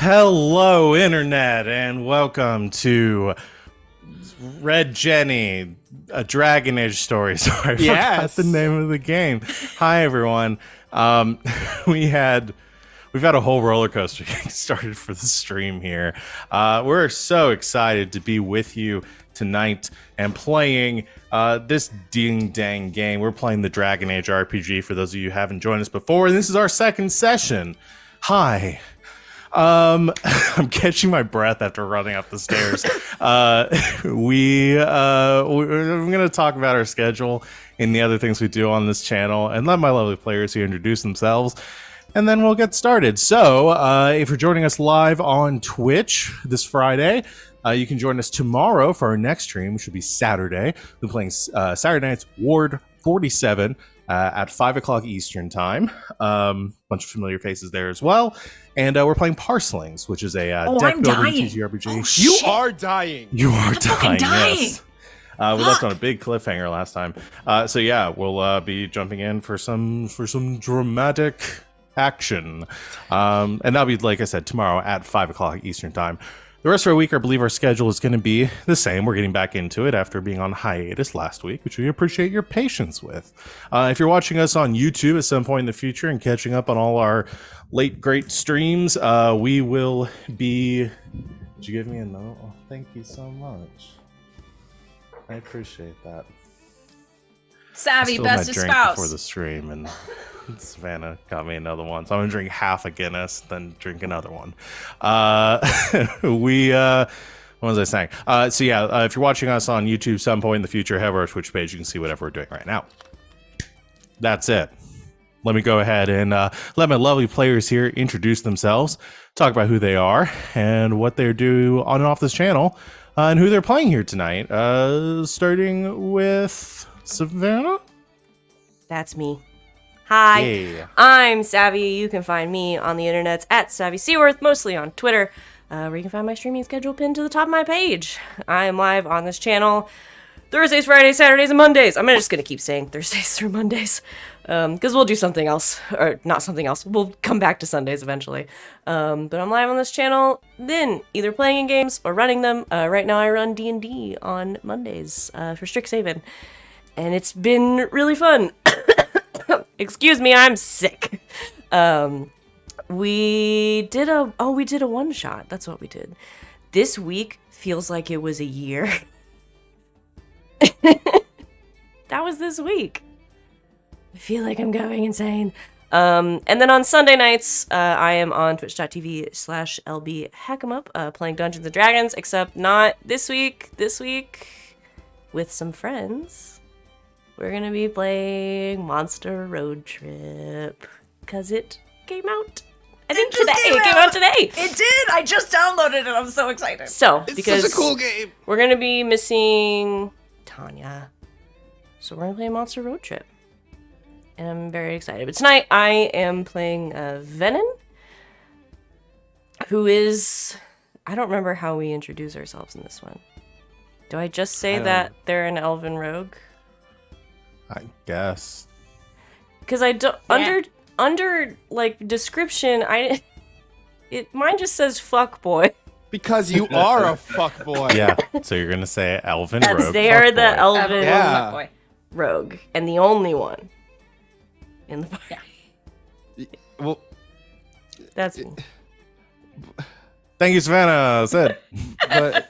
Hello, Internet, and welcome to Red Jenny, a Dragon Age story. Sorry, I forgot the name of the game. Hi, everyone. We've had a whole roller coaster getting started for the stream here. We're so excited to be with you tonight and playing this ding-dang game. We're playing the Dragon Age RPG, for those of you who haven't joined us before, and this is our second session. Hi. I'm catching my breath after running up the stairs. We're going to talk about our schedule and the other things we do on this channel, and let my lovely players here introduce themselves, and then we'll get started. So, if you're joining us live on Twitch this Friday, you can join us tomorrow for our next stream, which will be Saturday. We're playing Saturday night's Ward 47 at 5 o'clock Eastern time. Bunch of familiar faces there as well. And we're playing Parcelings, which is a deck building TTRPG. Oh, you are dying. You are dying. Yes. We left on a big cliffhanger last time. So yeah, we'll be jumping in for some dramatic action. And that'll be, like I said, tomorrow at 5 o'clock Eastern time. The rest of our week, I believe our schedule is going to be the same. We're getting back into it after being on hiatus last week, which we appreciate your patience with. If you're watching us on YouTube at some point in the future and catching up on all our late great streams, we will be... Did you give me a note? Oh, thank you so much. I appreciate that. Savvy, best of spouse. Before the stream, and Savannah got me another one, so I'm gonna drink half a Guinness, then drink another one. What was I saying? So yeah, if you're watching us on YouTube some point in the future, have our Twitch page, you can see whatever we're doing right now. That's it. Let me go ahead and let my lovely players here introduce themselves, talk about who they are and what they do on and off this channel, and who they're playing here tonight. Starting with Savannah. That's me. Hi, Yeah. I'm Savvy. You can find me on the internets at Savvy Seaworth, mostly on Twitter, where you can find my streaming schedule pinned to the top of my page. I am live on this channel Thursdays, Fridays, Saturdays, and Mondays. I'm just going to keep saying Thursdays through Mondays, because we'll do something else, or not something else. We'll come back to Sundays eventually. But I'm live on this channel, then either playing in games or running them. Right now I run D&D on Mondays for Strixhaven, and it's been really fun. Excuse me, I'm sick. We did a one shot. That's what we did. This week feels like it was a year. That was this week. I feel like I'm going insane. And then on Sunday nights, I am on twitch.tv/lbhackemup, playing Dungeons & Dragons, except not this week. This week, with some friends, we're going to be playing Monster Road Trip, because it came out. I think today. It came out today. It did. I just downloaded it. I'm so excited. So, It's because such a cool game. we're going to be missing Tanya. So we're going to play Monster Road Trip. And I'm very excited. But tonight I am playing Venehn, who is... I don't remember how we introduce ourselves in this one. Do I just say that they're an elven rogue? I guess. Because I don't... Under like, description, mine just says fuck boy. Because you are a fuckboy. Yeah, so you're going to say Elven That's Rogue. they are the fuckboy. elven Yeah. Boy. rogue. And the only one in the party. Well, That's me. Thank you, Savannah. Sid. but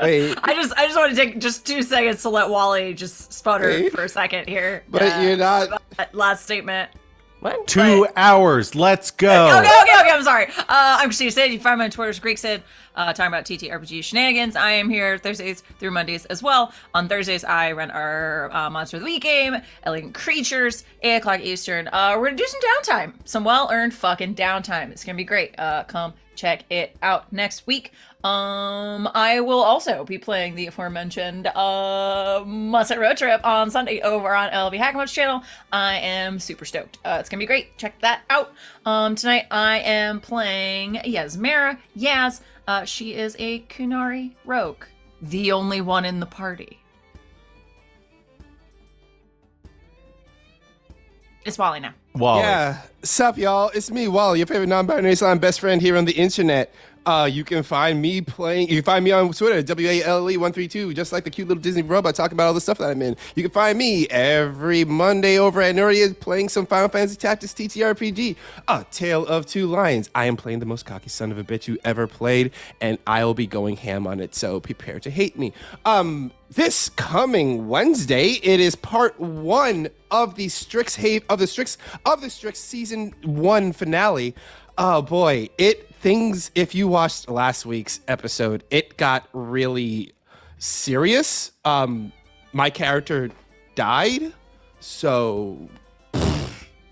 wait, I just want to take just 2 seconds to let Wally just sputter Wait. for a second here. but you're not. That last statement. What? 2 hours. Let's go. Okay, I'm sorry. I'm Christina Sid. You can find me on Twitter as Greek Sid, talking about TTRPG shenanigans. I am here Thursdays through Mondays as well. On Thursdays, I run our Monster of the Week game, Elegant Creatures, 8 o'clock Eastern. We're going to do some downtime. Some well-earned fucking downtime. It's going to be great. Come check it out next week. I will also be playing the aforementioned Monster Road Trip on Sunday over on LB Hackamup's channel. I am super stoked. It's gonna be great. Check that out. Tonight I am playing Yasmera. Yaz. She is a Kunari rogue, the only one in the party. It's Wally now. Wally. Yeah. Sup, y'all? It's me, Wally, your favorite non-binary slime best friend here on the internet. You can find me on Twitter, WALE132, just like the cute little Disney robot talking about all the stuff that I'm in. You can find me every Monday over at Nuria playing some Final Fantasy Tactics TTRPG, A Tale of Two Lions. I am playing the most cocky son of a bitch you ever played, and I'll be going ham on it, so prepare to hate me. This coming Wednesday, it is part 1 of the Strix season 1 finale. Oh boy, if you watched last week's episode, it got really serious. My character died, so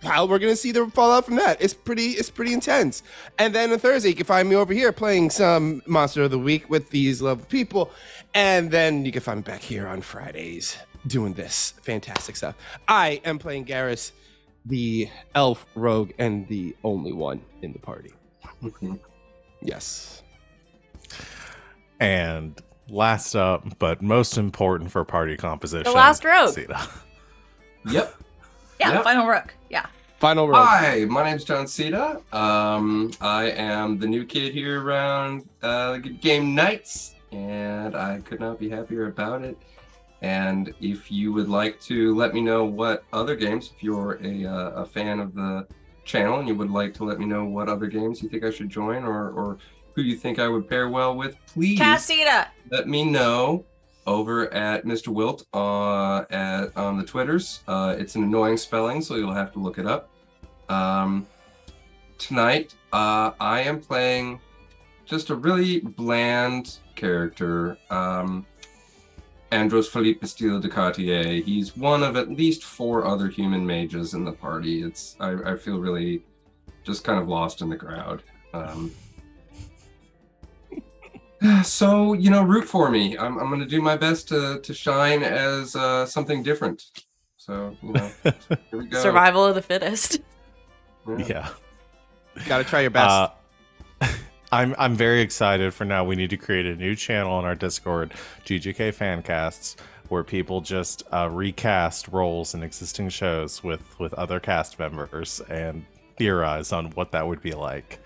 how we're gonna see the fallout from that. It's pretty intense. And then on Thursday, you can find me over here playing some Monster of the Week with these lovely people. And then you can find me back here on Fridays doing this fantastic stuff. I am playing Garas, the elf rogue, and the only one in the party. Yes. And last up, but most important for party composition, The last rogue. Sita. Yep. Yeah, Yep. Final Rook. Yeah. Final rogue. Hi, my name's John Sita. I am the new kid here around game nights, and I could not be happier about it. And if you would like to let me know what other games, if you're a fan of the channel and you would like to let me know what other games you think I should join or who you think I would pair well with, please Cassita. let me know over at Mr. Wilt on the Twitters. It's an annoying spelling, so you'll have to look it up. Tonight, I am playing just a really bland character, Andros Philippe Bastille de Cartier. He's one of at least 4 other human mages in the party. I feel really just kind of lost in the crowd. So, root for me. I'm going to do my best to shine as something different. So, here we go. Survival of the fittest. Yeah. Gotta try your best. I'm very excited for now. We need to create a new channel on our Discord, GGK Fancasts, where people just recast roles in existing shows with other cast members and theorize on what that would be like.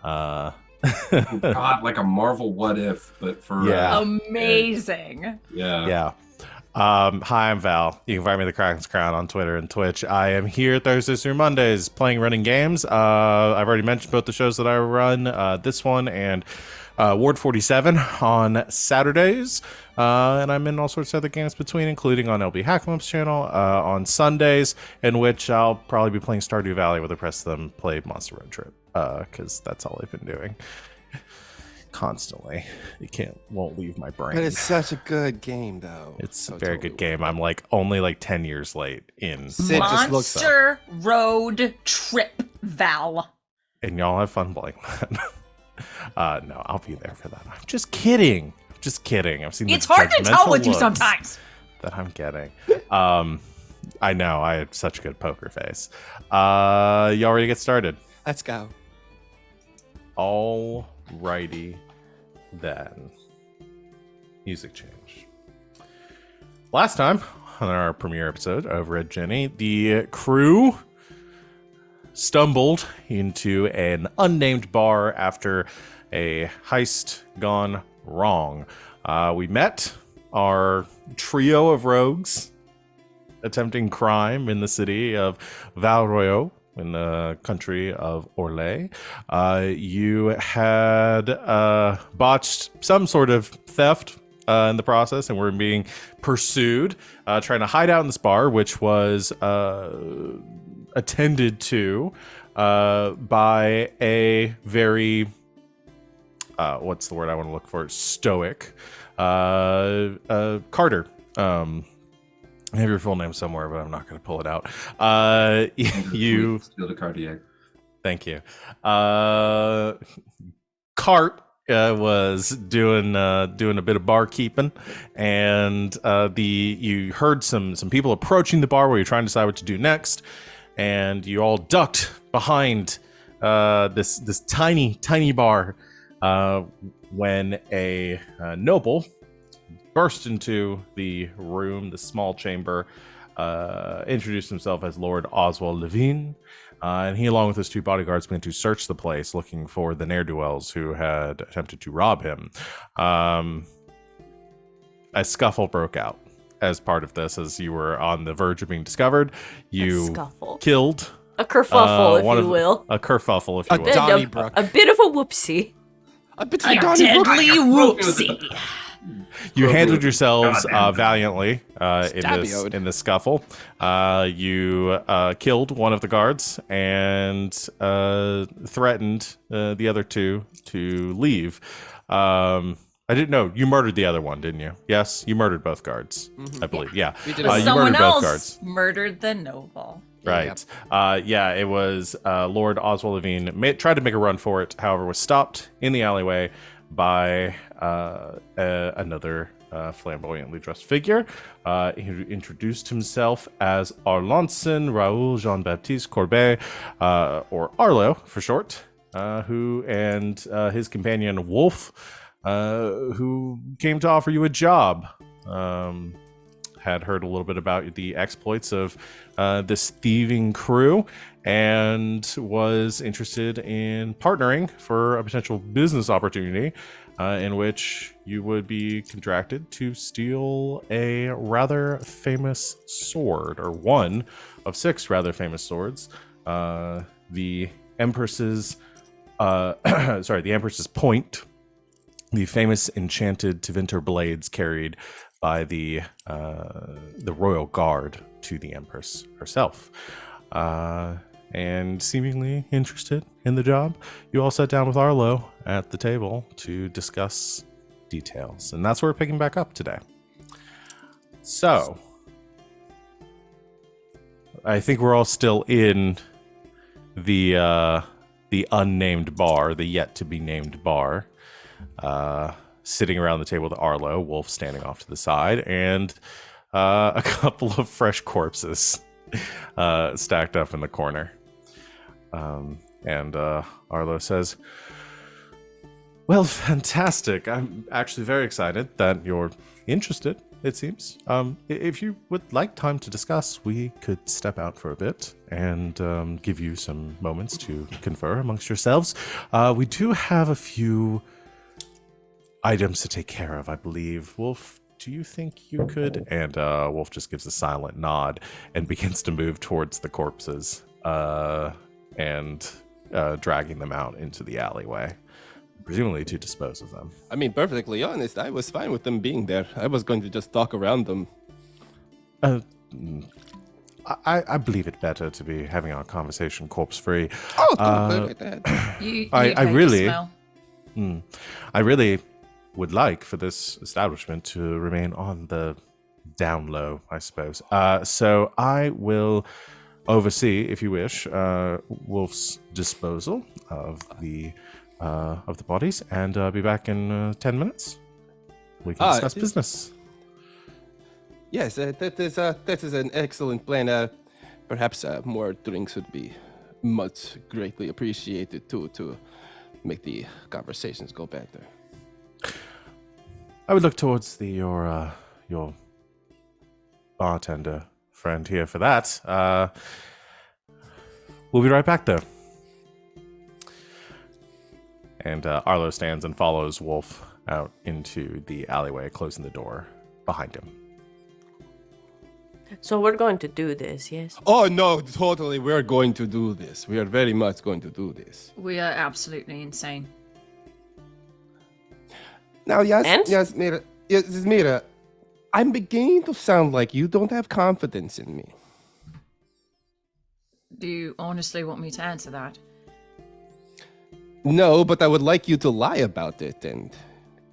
God, like a Marvel What If, but for Amazing. Yeah. Hi, I'm Val. You can find me at the Kraken's Crown on Twitter and Twitch. I am here Thursdays through Mondays playing running games. I've already mentioned both the shows that I run, this one and Ward 47 on Saturdays. And I'm in all sorts of other games between, including on LB Hacklump's channel on Sundays, in which I'll probably be playing Stardew Valley with the rest of them play Monster Road Trip, because that's all I've been doing. Constantly. It won't leave my brain. But it's such a good game, though. It's a very good game. I'm only 10 years late in. Sid just looks Monster Road Trip, Val. And y'all have fun playing that. No, I'll be there for that. I'm just kidding. I've seen It's hard to tell with you sometimes. That I'm getting. I know. I have such a good poker face. Y'all ready to get started? Let's go. Alrighty then. Music change. Last time on our premiere episode of Red Jenny, the crew stumbled into an unnamed bar after a heist gone wrong. We met our trio of rogues attempting crime in the city of Valroyo, in the country of Orlais. You had botched some sort of theft in the process, and were being pursued, trying to hide out in this bar, which was attended to by a very, what's the word I want to look for? Stoic Carter. I have your full name somewhere, but I'm not going to pull it out. You Steal the Cartier. Thank you. Cart was doing a bit of barkeeping, and you heard some people approaching the bar where you're trying to decide what to do next, and you all ducked behind this tiny bar when a noble burst into the room, the small chamber, introduced himself as Lord Oswald Levine. And he, along with his 2 bodyguards, began to search the place looking for the ne'er-do-wells who had attempted to rob him. A scuffle broke out as part of this, as you were on the verge of being discovered. You killed a kerfuffle, if you will. A kerfuffle, if you will. Donnybrook. A bit of a whoopsie. A bit of A deadly whoopsie. You handled yourselves valiantly in this scuffle. You killed one of the guards and threatened the other 2 to leave. I didn't know. You murdered the other one, didn't you? Yes, you murdered both guards, I believe. Yeah. But someone else murdered the noble. Right. It was Lord Oswald Levine. Tried to make a run for it, however, was stopped in the alleyway by another flamboyantly dressed figure. He introduced himself as Arlanson Raoul Jean-Baptiste Courbet, or Arlo for short, who and his companion Wolf, who came to offer you a job. Had heard a little bit about the exploits of this thieving crew and was interested in partnering for a potential business opportunity in which you would be contracted to steal a rather famous sword, or one of 6 rather famous swords. The Empress's the Empress's point, the famous enchanted Tevinter blades carried by the royal guard to the Empress herself. And seemingly interested in the job, you all sat down with Arlo at the table to discuss details. And that's where we're picking back up today. So, I think we're all still in the unnamed bar, the yet-to-be-named bar. Sitting around the table with Arlo, Wolf standing off to the side, and a couple of fresh corpses stacked up in the corner. And Arlo says, "Well, fantastic. I'm actually very excited that you're interested, it seems. If you would like time to discuss, we could step out for a bit and give you some moments to confer amongst yourselves. We do have a few items to take care of, I believe. Wolf, do you think you could?" And Wolf just gives a silent nod and begins to move towards the corpses and dragging them out into the alleyway, presumably to dispose of them. I mean, perfectly honest, I was fine with them being there. I was going to just talk around them. I believe it better to be having our conversation corpse-free. Oh, don't put it like that. I really would like for this establishment to remain on the down low, I suppose. So I will oversee, if you wish, Wolf's disposal of the bodies, and be back in 10 minutes. We can discuss business. Yes, that is an excellent plan. Perhaps more drinks would be much greatly appreciated too, to make the conversations go better. I would look towards your bartender friend here for that. We'll be right back, though. And Arlo stands and follows Wolf out into the alleyway, closing the door behind him. So we're going to do this, yes? Oh, no, totally. We're going to do this. We are very much going to do this. We are absolutely insane. Now, Yasmera, I'm beginning to sound like you don't have confidence in me. Do you honestly want me to answer that? No, but I would like you to lie about it and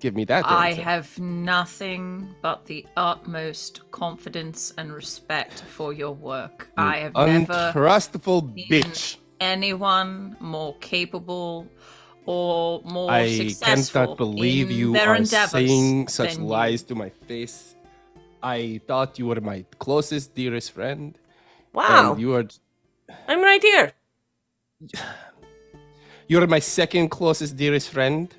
give me that I answer. have nothing but the utmost confidence and respect for your work. I have never untrustful seen bitch. anyone more capable or more I successful cannot believe in you their are endeavors saying such than lies you. to my face. I thought you were my closest, dearest friend. Wow. And you are... I'm right here. You're my second closest, dearest friend.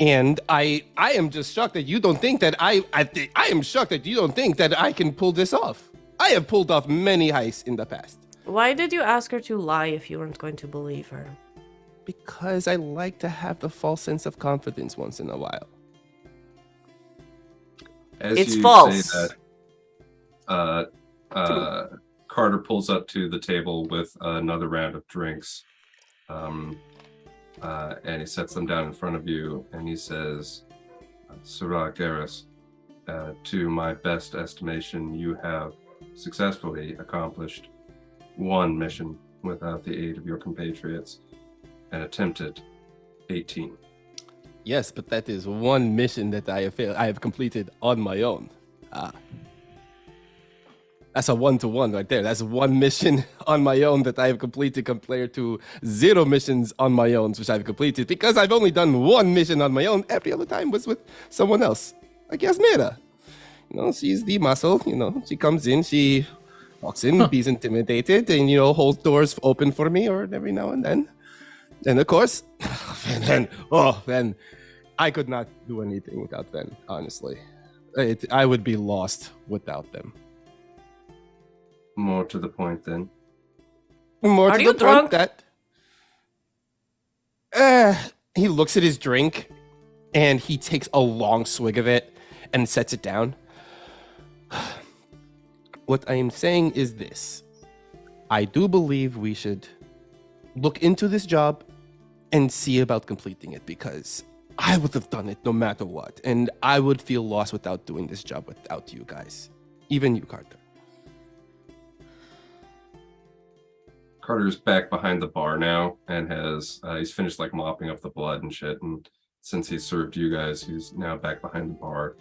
And I am just shocked that you don't think that I am shocked that you don't think that I can pull this off. I have pulled off many heists in the past. Why did you ask her to lie if you weren't going to believe her? Because I like to have the false sense of confidence once in a while. As It's you false. say that, Carter pulls up to the table with another round of drinks, and he sets them down in front of you, and he says, Surah Garas, to my best estimation, you have successfully accomplished one mission without the aid of your compatriots and attempted 18. Yes, but that is one mission that I have completed on my own. That's a 1-to-1 right there. That's one mission on my own that I have completed compared to 0 missions on my own, which I've completed because I've only done one mission on my own. Every other time was with someone else, like Yasmera. She's the muscle. She comes in, she walks in, be's intimidated, and holds doors open for me, or every now and then. And of course, then I could not do anything without them. Honestly, I would be lost without them. More to the point, then. More Are to you the drunk? point that he looks at his drink and he takes a long swig of it and sets it down. What I am saying is this. I do believe we should look into this job and see about completing it, because I would have done it no matter what, and I would feel lost without doing this job without you guys. Even you, Carter. Carter's back behind the bar now and he's finished mopping up the blood and shit, and since he served you guys, he's now back behind the bar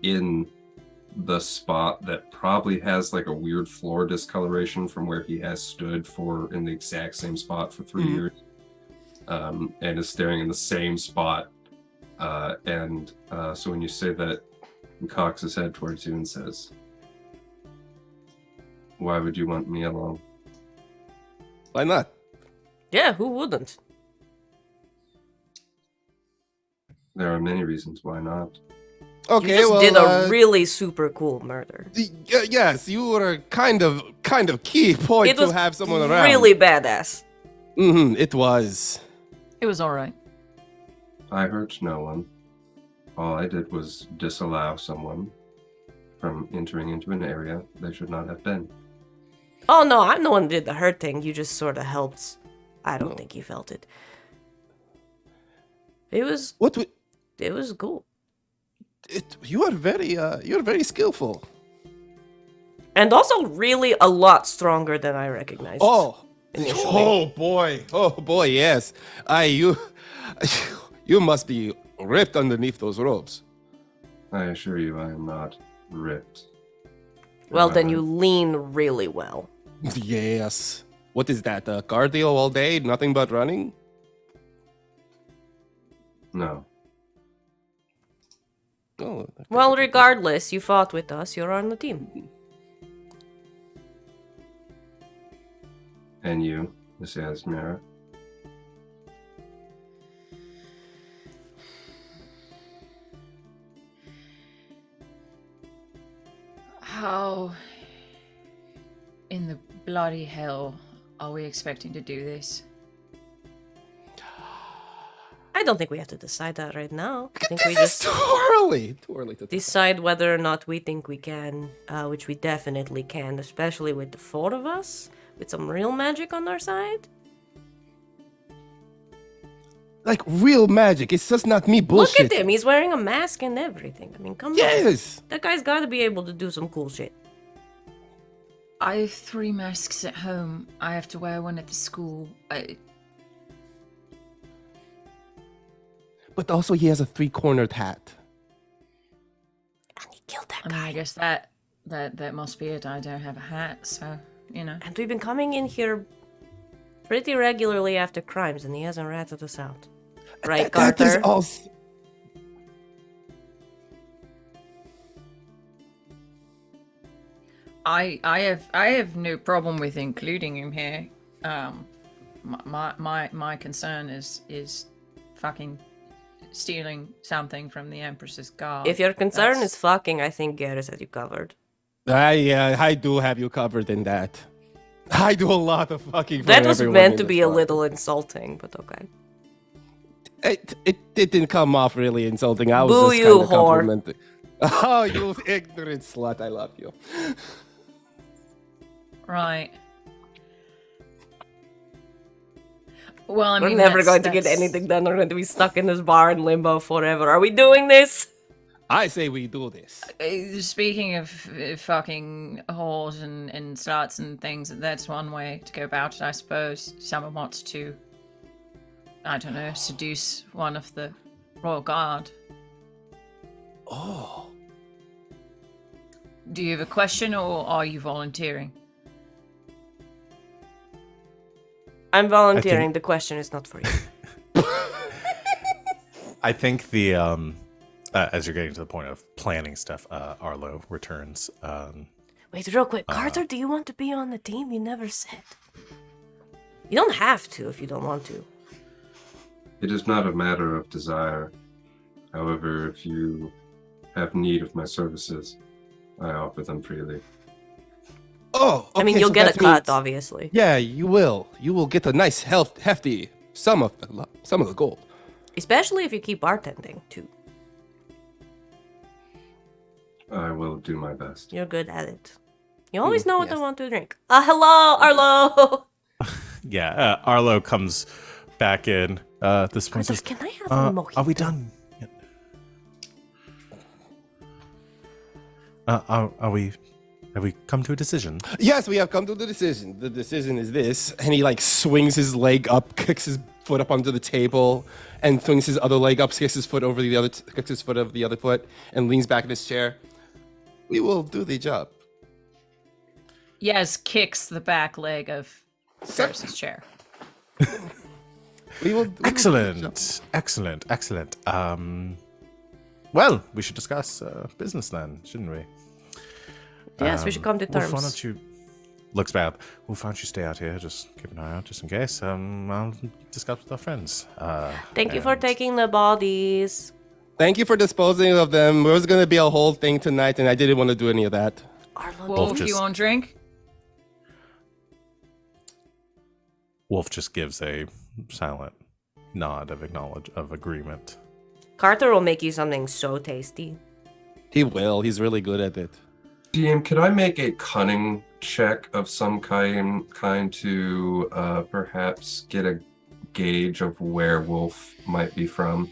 in the spot that probably has a weird floor discoloration from where he has stood in the exact same spot for 3 years, and is staring in the same spot, so when you say that, he cocks his head towards you and says, why would you want me along? Why not? Yeah, who wouldn't? There are many reasons why not. Okay, You just did a really super cool murder. Yes, you were kind of key point It was to have someone around. really badass. It was. It was all right. I hurt no one. All I did was disallow someone from entering into an area they should not have been. Oh no, I'm the one who did the hurt thing. You just sort of helped. I don't think you felt it. It was cool. You're very skillful. And also really a lot stronger than I recognized. Oh boy, yes. You must be ripped underneath those robes. I assure you I am not ripped. Well, then you lean really well. Yes. What is that? Cardio all day, nothing but running? No. Oh. Okay. Well, regardless, you fought with us. You're on the team. And you, Miss Yasmera? How in the bloody hell are we expecting to do this? I don't think we have to decide that right now. I think we This just is too early. Too early to decide whether or not we think we can, which we definitely can, especially with the 4 of us, with some real magic on our side. Like real magic. It's just not me bullshit. Look at him. He's wearing a mask and everything. I mean, come on. Yes. That guy's got to be able to do some cool shit. I have 3 masks at home. I have to wear one at the school. But also he has a 3-cornered hat. And he killed that I mean, guy. I guess that must be it. I don't have a hat, so And we've been coming in here pretty regularly after crimes, and he hasn't ratted us out. Right, That is Carter? all. I have no problem with including him here. My concern is fucking stealing something from the Empress's guard. If your concern is fucking, I think Garas has you covered. I do have you covered in that. I do a lot of fucking. That was meant to be a little insulting, but okay. It didn't come off really insulting. I was Boo just you, kind of whore. complimenting. Oh, you ignorant slut! I love you. Right. Well, I mean, We're never going to get anything done. We're going to be stuck in this bar in limbo forever. Are we doing this? I say we do this. Speaking of fucking whores and sluts and things, that's one way to go about it, I suppose. Someone wants to, I don't know, seduce one of the royal guard. Oh. Do you have a question, or are you volunteering? I'm volunteering. The question is not for you. I think the as you're getting to the point of planning stuff, Arlo returns. Wait, real quick. Carter, do you want to be on the team? You never said. You don't have to if you don't want to. It is not a matter of desire. However, if you have need of my services, I offer them freely. Oh, okay, I mean, you'll so get a that cut, means- obviously. Yeah, you will. You will get a nice, hefty sum of the gold. Especially if you keep bartending, too. I will do my best. You're good at it. You always know what yes. I want to drink. Hello, Arlo! Yeah, Arlo comes back in. This point Carter, says, can I have a mojito? "Are we done? yet? Are we? Have we come to a decision?" Yes, we have come to the decision. The decision is this, and he like swings his leg up, kicks his foot up onto the table, and swings his other leg up, kicks his foot over the other, kicks his foot over the other foot, and leans back in his chair. We will do the job. Yes, kicks the back leg of Ferris's chair. We will do the job. Excellent. Well, we should discuss business then, shouldn't we? Yes, we should come to terms. Wolf, why don't you... Looks bad. Wolf, why don't you stay out here? Just keep an eye out, just in case. I'll discuss with our friends. Thank you for taking the bodies. Thank you for disposing of them. There was going to be a whole thing tonight, and I didn't want to do any of that. Arlo, Wolf, just- you won't drink? Wolf just gives a silent nod of agreement. Carter will make you something so tasty. He will. He's really good at it. DM, could I make a cunning check of some kind to perhaps get a gauge of where Wolf might be from?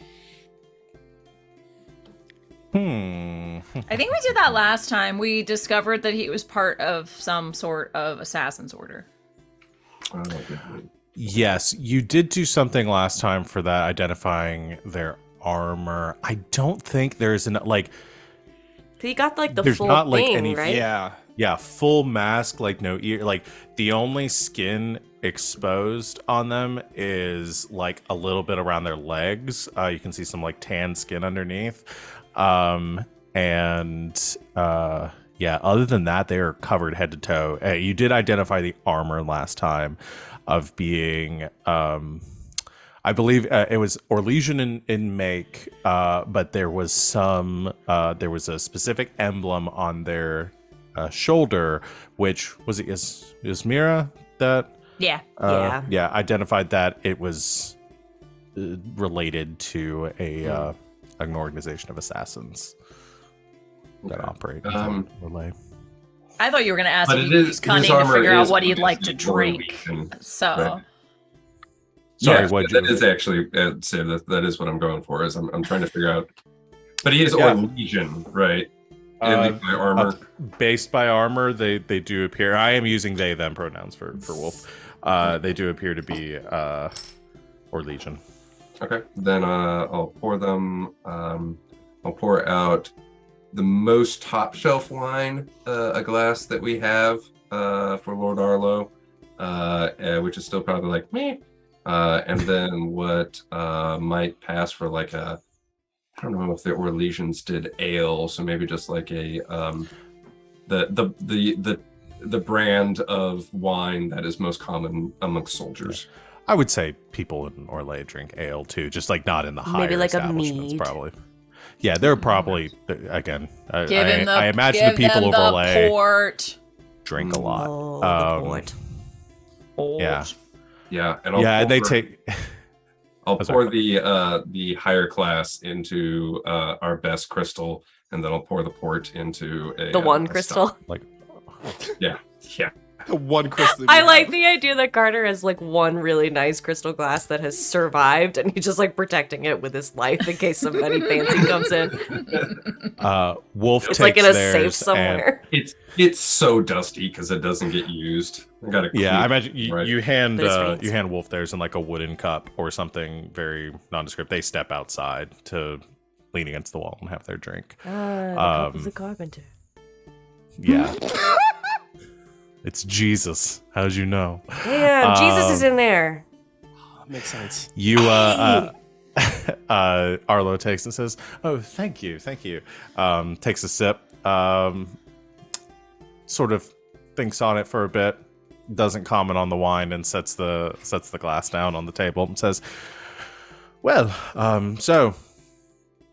I think we did that last time. We discovered that he was part of some sort of assassin's order. Yes, you did do something last time for that, identifying their armor. I don't think there's He got like the there's full not like thing, any right? yeah, full mask, like no ear, like the only skin exposed on them is like a little bit around their legs. You can see some like tan skin underneath. Yeah, other than that, they are covered head to toe. You did identify the armor last time of being, I believe it was Orlesian in make, but there was a specific emblem on their shoulder, which was it Yasmera that Yeah. identified that it was related to an organization of assassins that operate relay. I thought you were going to ask But if it he is- was cunning his to armor figure out is what he'd like to obviously more drink. weakened, So, right. Sorry, Yeah, what'd that you- is actually that is what I'm going for. Is I'm trying to figure out, but he is Yeah. Orlesian, right? And by armor. Based by armor, they do appear. I am using they them pronouns for Wolf. They do appear to be Orlesian. Okay, then I'll pour them. I'll pour out the most top shelf wine, a glass that we have for Lord Arlo, which is still probably like meh. And then what might pass for like a, I don't know if the Orlesians did ale, so maybe just like a the brand of wine that is most common amongst soldiers. I would say people in Orlais drink ale too, just like not in the higher Maybe like a establishments, mead. probably. Yeah, they're probably again. I I imagine the people of Orlais port. drink a lot. Oh, the port. Yeah, Yeah, and and they take. I'll pour the higher class into our best crystal, and then I'll pour the port into The one crystal. stock. Yeah. One crystal. I like the idea that Carter has like one really nice crystal glass that has survived, and he's just like protecting it with his life in case somebody fancy comes in. Wolf It's takes like in a theirs safe somewhere. It's so dusty because it doesn't get used. I gotta. I imagine you hand But it's fancy. you hand Wolf theirs in like a wooden cup or something very nondescript. They step outside to lean against the wall and have their drink. The cup of the carpenter. Yeah. It's Jesus. How'd you know? Damn, Jesus is in there. Makes sense. You Arlo takes and says, "Oh, thank you. Takes a sip, sort of thinks on it for a bit, doesn't comment on the wine, and sets the glass down on the table and says, "Well, so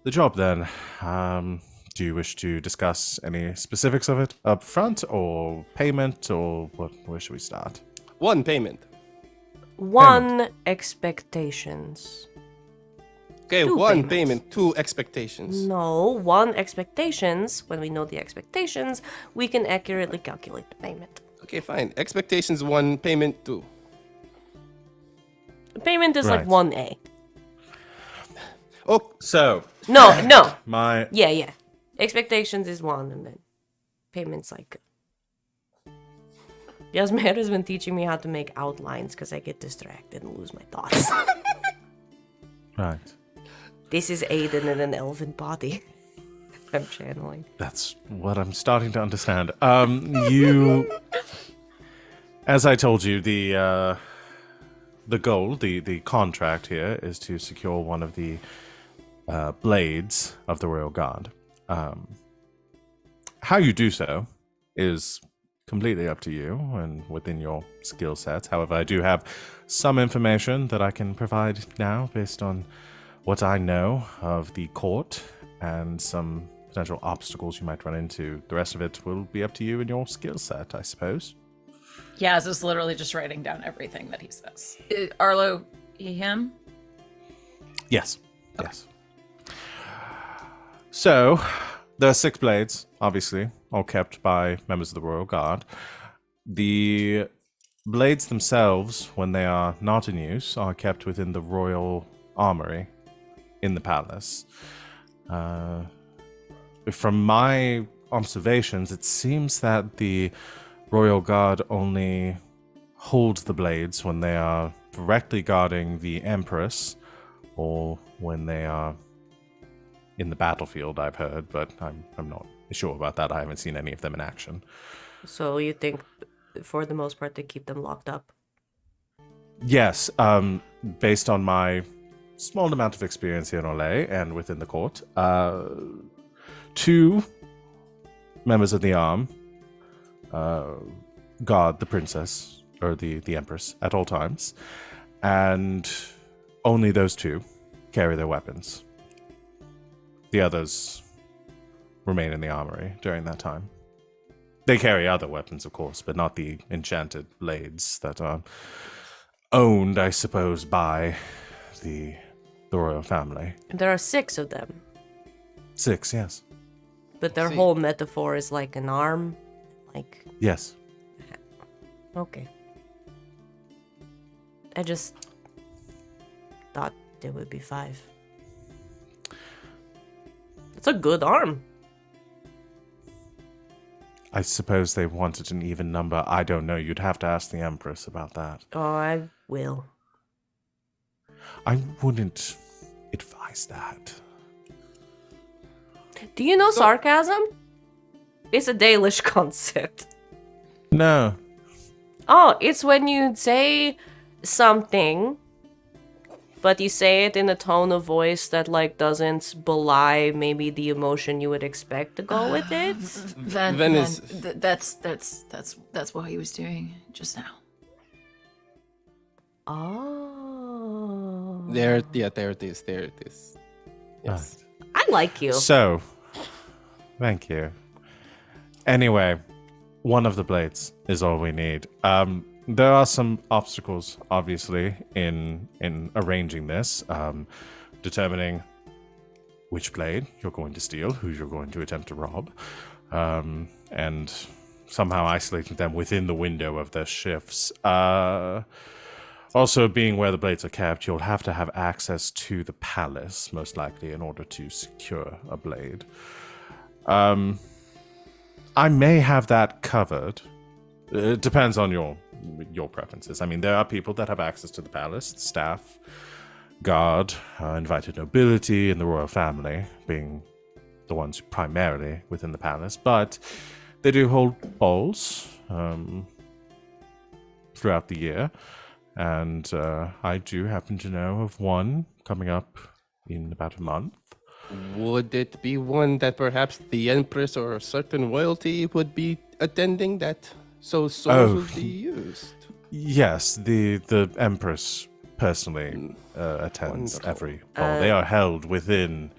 the job then. Do you wish to discuss any specifics of it up front, or payment, or where should we start?" One payment. One expectations. Okay, Two one payments. payment, two expectations. No, one expectations. When we know the expectations, we can accurately calculate the payment. Okay, fine. Expectations one, payment two. The payment is Right. like 1A. Oh, So No. my Yeah. Expectations is 1, and then payments like... Yasmera's been teaching me how to make outlines because I get distracted and lose my thoughts. right. This is Aiden in an elven body. I'm channeling. That's what I'm starting to understand. You, as I told you, the goal, the contract here is to secure one of the blades of the Royal Guard. How you do so is completely up to you and within your skill sets. However, I do have some information that I can provide now based on what I know of the court and some potential obstacles you might run into. The rest of it will be up to you and your skill set, I suppose. Yaz is literally just writing down everything that he says. Arlo, him? Yes. Yes. So, there are 6 blades, obviously, all kept by members of the Royal Guard. The blades themselves, when they are not in use, are kept within the Royal Armory in the palace. From my observations, it seems that the Royal Guard only holds the blades when they are directly guarding the Empress or when they are in the battlefield, I've heard, but I'm not sure about that. I haven't seen any of them in action. So you think, for the most part, they keep them locked up? Yes, based on my small amount of experience here in Orlais and within the court, 2 members of the arm guard the princess, or the empress, at all times, and only those 2 carry their weapons. The others remain in the armory during that time. They carry other weapons, of course, but not the enchanted blades that are owned, I suppose, by the royal family. There are 6 of them, 6, yes. but their whole metaphor is like an arm. Like, Yes. okay. I just thought there would be 5. It's a good arm. I suppose they wanted an even number. I don't know. You'd have to ask the Empress about that. Oh, I will. I wouldn't advise that. Do you know sarcasm? It's a Dalish concept. No. Oh, it's when you say something, but you say it in a tone of voice that like doesn't belie maybe the emotion you would expect to go with it. Venehn is... That's what he was doing just now. Oh. There it is. There it is. Yes. I like you. So, thank you. Anyway, one of the blades is all we need. There are some obstacles, obviously, in arranging this, determining which blade you're going to steal, who you're going to attempt to rob, and somehow isolating them within the window of their shifts. Also, being where the blades are kept, you'll have to have access to the palace, most likely, in order to secure a blade. I may have that covered. It depends on your preferences. I mean, there are people that have access to the palace, the staff, guard, invited nobility, and the royal family, being the ones primarily within the palace. But they do hold balls throughout the year. And I do happen to know of one coming up in about a month. Would it be one that perhaps the Empress or a certain royalty would be attending that souls would be used? Yes, the Empress personally attends Wonderful. every ball. They are held within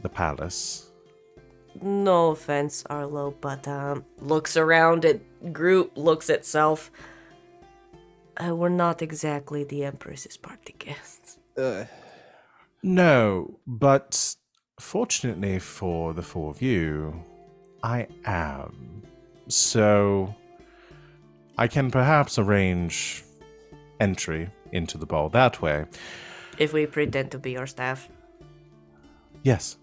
the palace. No offense, Arlo, but looks around at group, looks at self. We're not exactly the Empress's party guests. No, but fortunately for the four of you, I am. So I can perhaps arrange entry into the ball that way. If we pretend to be your staff. Yes.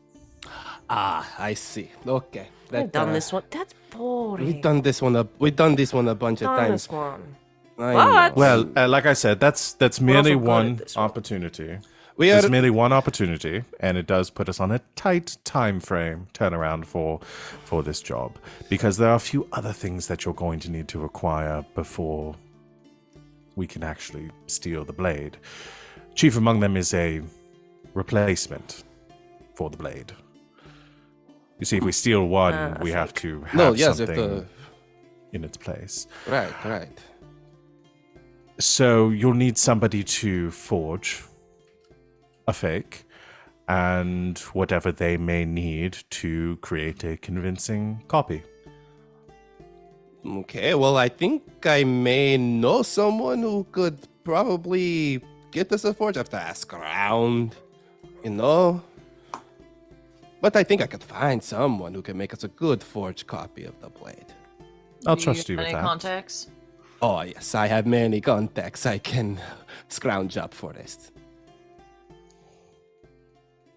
Ah, I see. Okay. We've done this one. That's boring. We've done this one a bunch of Done times. this one. I What? know. Well, like I said, that's merely also good at one this one. opportunity. we There's are merely one opportunity, and it does put us on a tight time frame turnaround for this job, because there are a few other things that you're going to need to acquire before we can actually steal the blade. Chief among them is a replacement for the blade. You see, if we steal one, we have to have something in its place. right. So you'll need somebody to forge a fake, and whatever they may need to create a convincing copy. Okay, well, I think I may know someone who could probably get us a forge. I have to ask around, But I think I could find someone who can make us a good forged copy of the blade. I'll trust you with Any that. contacts? Oh, yes, I have many contacts I can scrounge up for this.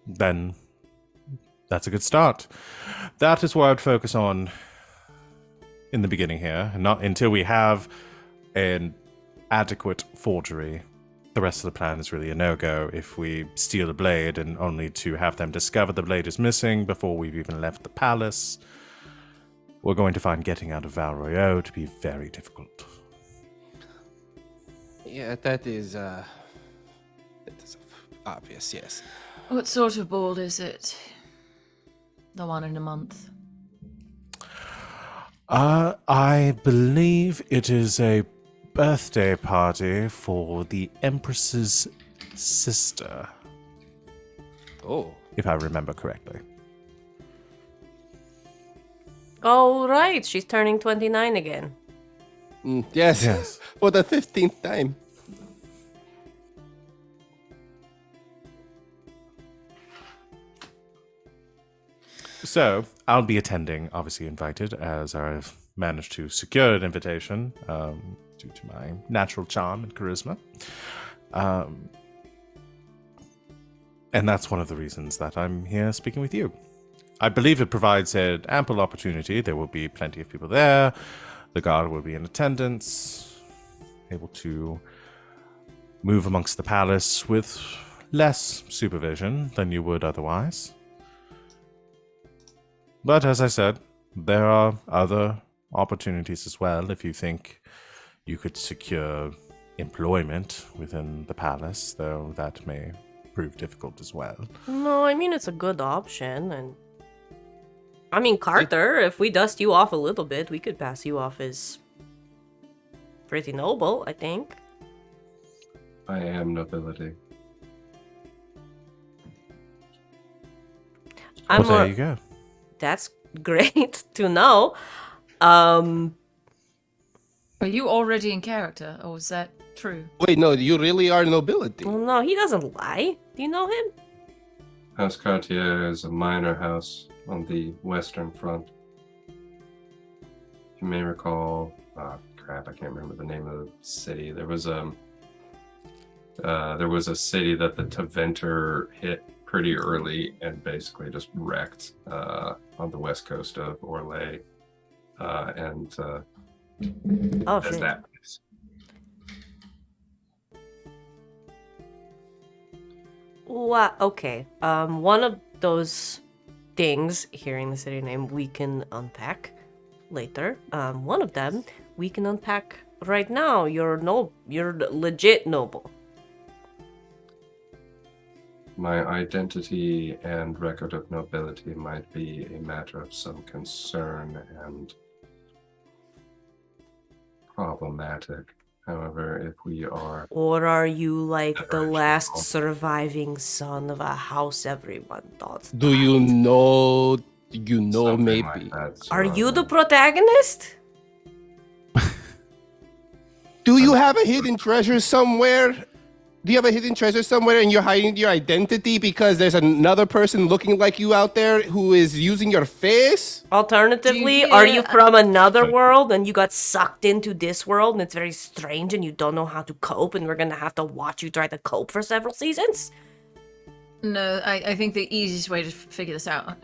Then that's a good start. That is what I'd focus on in the beginning here, and not until we have an adequate forgery. The rest of the plan is really a no-go. If we steal a blade and only to have them discover the blade is missing before we've even left the palace, we're going to find getting out of Val Royeaux to be very difficult. Yeah, that is obvious, yes. What sort of ball is it? The one in a month. I believe it is a birthday party for the Empress's sister, Oh. if I remember correctly. Oh, right. She's turning 29 again. Yes, for the 15th time. So, I'll be attending, obviously invited, as I've managed to secure an invitation due to my natural charm and charisma. And that's one of the reasons that I'm here speaking with you. I believe it provides an ample opportunity. There will be plenty of people there. The guard will be in attendance, able to move amongst the palace with less supervision than you would otherwise. But as I said, there are other opportunities as well. If you think you could secure employment within the palace, though that may prove difficult as well. No, I mean, it's a good option. And I mean, Carter, if we dust you off a little bit, we could pass you off as pretty noble, I think. I am nobility. Well, there you go. That's great to know. Are you already in character, or is that true? Wait, no, you really are nobility. Well, no, he doesn't lie. Do you know him? House Cartier is a minor house on the western front. You may recall, crap, I can't remember the name of the city. There was a city that the Taventer hit pretty early and basically just wrecked on the west coast of Orlais. Oh, as shit. that place. Okay. One of those things, hearing the city name, we can unpack later. One of them we can unpack right now. You're legit noble. My identity and record of nobility might be a matter of some concern and problematic. However, if we are... Or are you like the last surviving son of a house everyone thought? Do you know? something Maybe. like that, Are you sort the of. protagonist? Do you have a hidden treasure somewhere? Do you have a hidden treasure somewhere and you're hiding your identity because there's another person looking like you out there who is using your face? Alternatively, Do you- are you from another world and you got sucked into this world and it's very strange and you don't know how to cope and we're gonna have to watch you try to cope for several seasons? No, I think the easiest way to figure this out.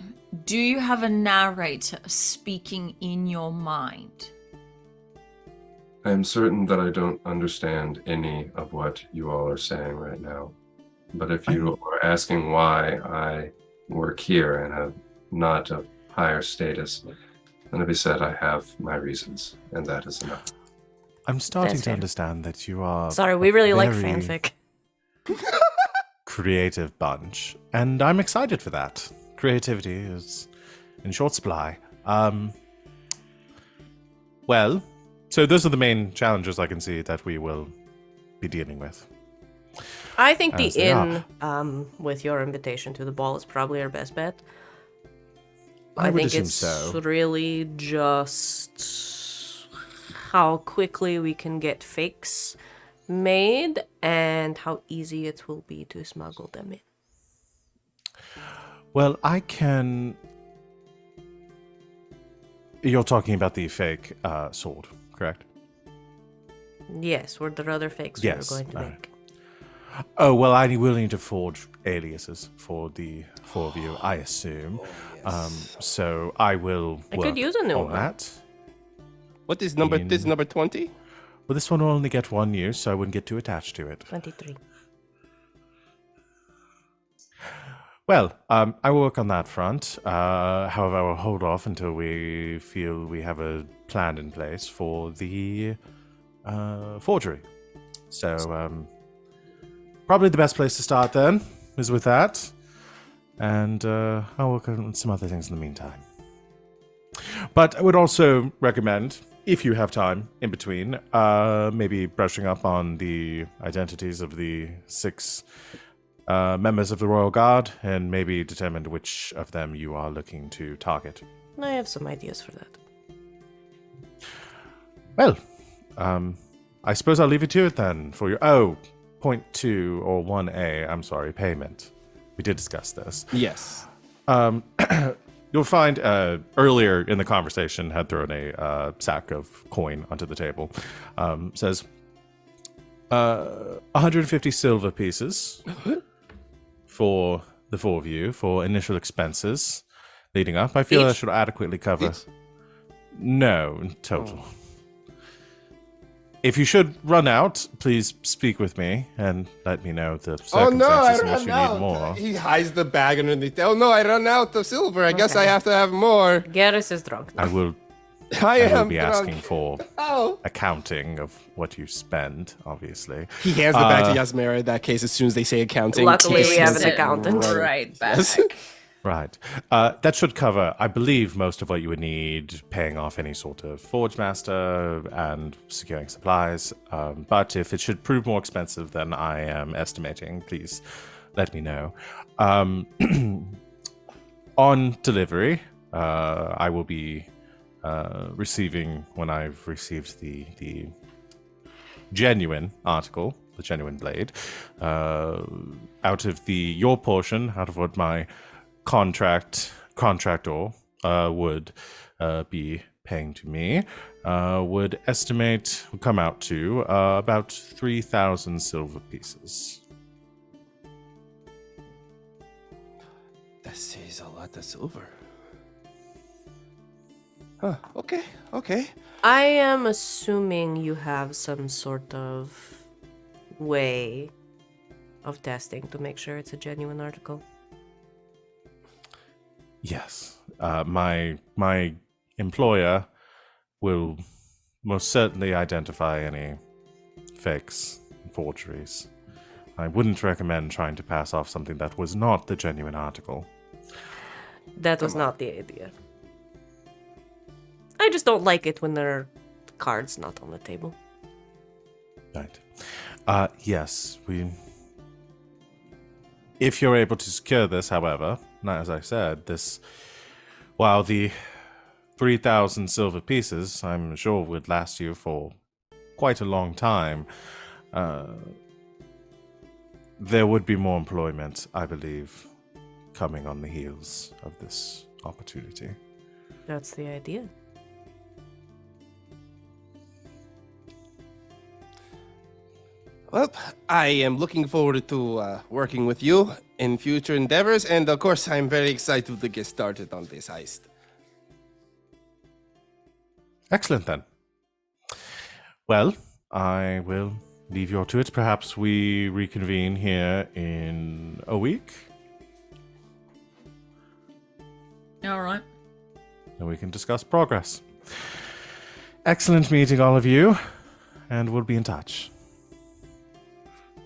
Do you have a narrator speaking in your mind? I am certain that I don't understand any of what you all are saying right now. But if you are asking why I work here and have not a higher status, then to be said, I have my reasons, and that is enough. I'm starting That's to fair. understand that you are. Sorry, we a really like very fanfic. creative bunch, and I'm excited for that. Creativity is in short supply. Well, so those are the main challenges I can see that we will be dealing with. I think the As they are. inn, with your invitation to the ball, is probably our best bet. I would think assume it's so. really just how quickly we can get fakes made and how easy it will be to smuggle them in. Well, I can. You're talking about the fake sword, correct? Yes, or the other fakes Yes, we were going to alright. make. Oh, well, I will need to forge aliases for the four of you, I assume. So I will I work could use a new on one. that. What is number? This is In- number 20. Well, this one will only get 1 use, so I wouldn't get too attached to it. 23. Well, I will work on that front. However, I will hold off until we feel we have a plan in place for the forgery. So, probably the best place to start then is with that. And I'll work on some other things in the meantime. But I would also recommend, if you have time in between, maybe brushing up on the identities of the 6 members of the Royal Guard and maybe determine which of them you are looking to target. I have some ideas for that. Well, I suppose I'll leave you to it then for your... Oh, point 2 or 1A, I'm sorry, payment. We did discuss this. Yes. You'll find earlier in the conversation had thrown a sack of coin onto the table. Says 150 silver pieces for the 4 of you for initial expenses leading up. I feel that Each? should adequately cover. Each? No, in total. If you should run out, please speak with me and let me know the Oh no, I circumstances in which run you out. need more. He hides the bag underneath. Oh no, I run out of silver. I guess I have to have more. Garrus is drunk. I will I I will am be drunk. asking for Oh. accounting of what you spend, obviously. He hands the bag to Yasmera in that case as soon as they say accounting. Luckily, we Kisses have an it accountant. right. Right back. Yes. Right. That should cover, I believe, most of what you would need, paying off any sort of forge master and securing supplies. But if it should prove more expensive than I am estimating, please let me know. On delivery, I will be receiving, when I've received the genuine article, the genuine blade, out of your portion, out of what my contractor would be paying to me, would come out to about 3,000 silver pieces. This is a lot of silver. Huh, okay. I am assuming you have some sort of way of testing to make sure it's a genuine article. Yes. My employer will most certainly identify any fakes and forgeries. I wouldn't recommend trying to pass off something that was not the genuine article. That was not the idea. I just don't like it when there are cards not on the table. Right. Yes, if you're able to secure this, however, as I said, while the 3,000 silver pieces, I'm sure would last you for quite a long time, there would be more employment, I believe, coming on the heels of this opportunity. That's the idea. Well, I am looking forward to working with you in future endeavors, and of course, I'm very excited to get started on this heist. Excellent, then. Well, I will leave you all to it. Perhaps we reconvene here in a week, All right. and we can discuss progress. Excellent meeting all of you, and we'll be in touch.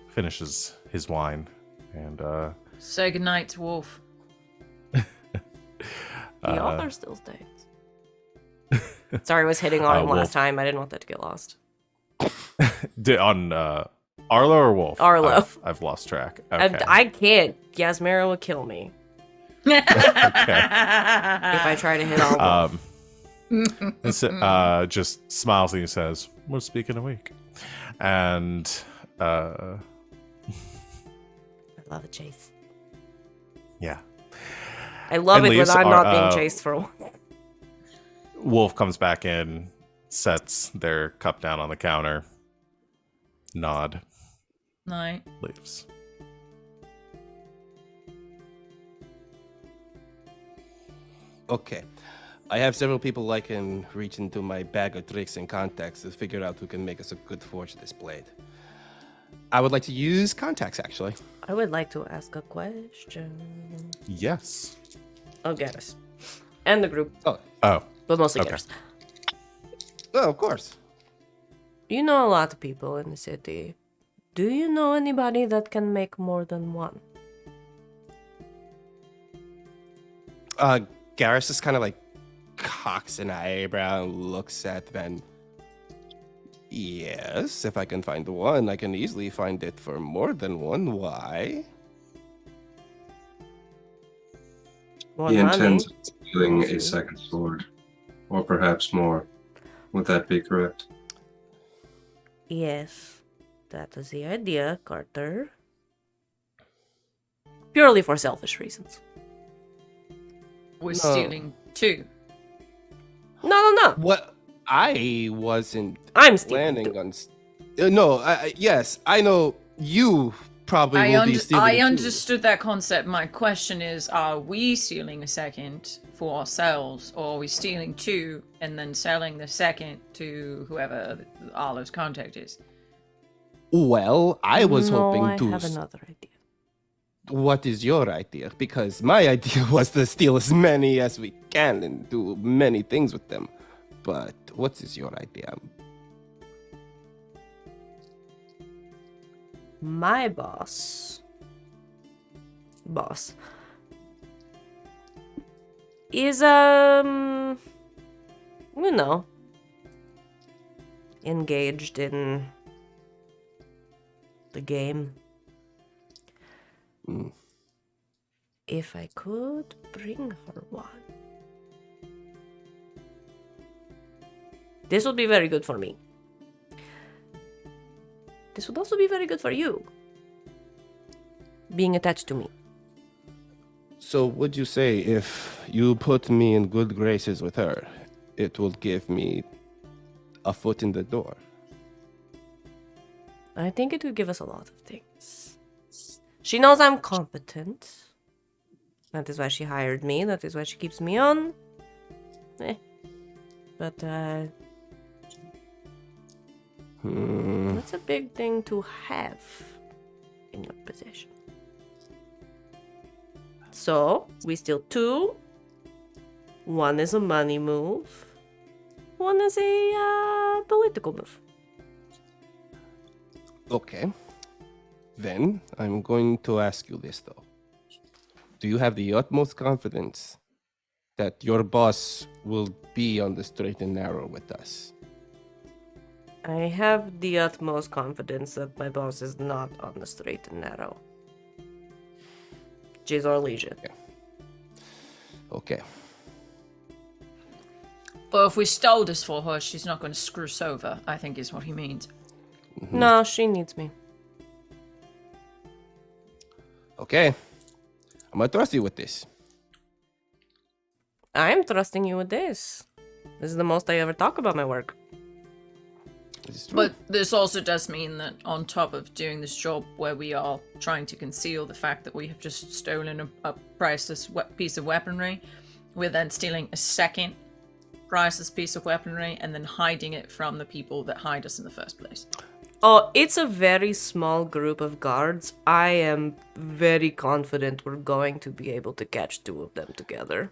Finishes his wine, and Say goodnight to Wolf. Y'all are still staying. Sorry, I was hitting on him Wolf. last time. I didn't want that to get lost. on Arlo or Wolf? Arlo. I've lost track. Okay. I can't. Yasmera will kill me Okay. if I try to hit on Wolf. And just smiles and he says, "We'll speak in a week." And I love a chase. yeah, I love And it when leaves I'm are, not being chased for once. Wolf comes back in, sets their cup down on the counter, nod, Night. leaves. Okay. I have several people I can reach into my bag of tricks and contacts to figure out who can make us a good forge of this blade. I would like to use contacts, actually. I would like to ask a question. Yes. Oh, Garas. And the group, Oh. but mostly Okay. Garas. Oh, of course. You know a lot of people in the city. Do you know anybody that can make more than one? Garas just kind of like cocks an eyebrow and looks at Venn. Yes, if I can find one, I can easily find it for more than one. Why? More He money? intends on stealing a second sword, or perhaps more. Would that be correct? Yes, that is the idea, Carter. Purely for selfish reasons. We're No. stealing two. No. What? I wasn't I'm stealing. planning on. No, yes, I know you probably will be stealing. I too. understood that concept. My question is, are we stealing a second for ourselves, or are we stealing two and then selling the second to whoever Arlo's contact is? Well, I was hoping I to. have another idea. What is your idea? Because my idea was to steal as many as we can and do many things with them. But what is your idea? My boss is, engaged in the game. If I could bring her one. This would be very good for me. This would also be very good for you. Being attached to me. So would you say if you put me in good graces with her, it will give me a foot in the door? I think it would give us a lot of things. She knows I'm competent. That is why she hired me. That is why she keeps me on. But, that's a big thing to have in your possession. So, we steal 2. One is a money move. One is a political move. Okay. Then, I'm going to ask you this, though. Do you have the utmost confidence that your boss will be on the straight and narrow with us? I have the utmost confidence that my boss is not on the straight and narrow. She's our legion. Okay. But if we stole this for her, she's not going to screw us over, I think is what he means. No, she needs me. Okay. I'm gonna trust you with this. I'm trusting you with this. This is the most I ever talk about my work. This is true. But this also does mean that on top of doing this job where we are trying to conceal the fact that we have just stolen a priceless piece of weaponry, we're then stealing a second priceless piece of weaponry and then hiding it from the people that hide us in the first place. Oh, it's a very small group of guards. I am very confident we're going to be able to catch 2 of them together.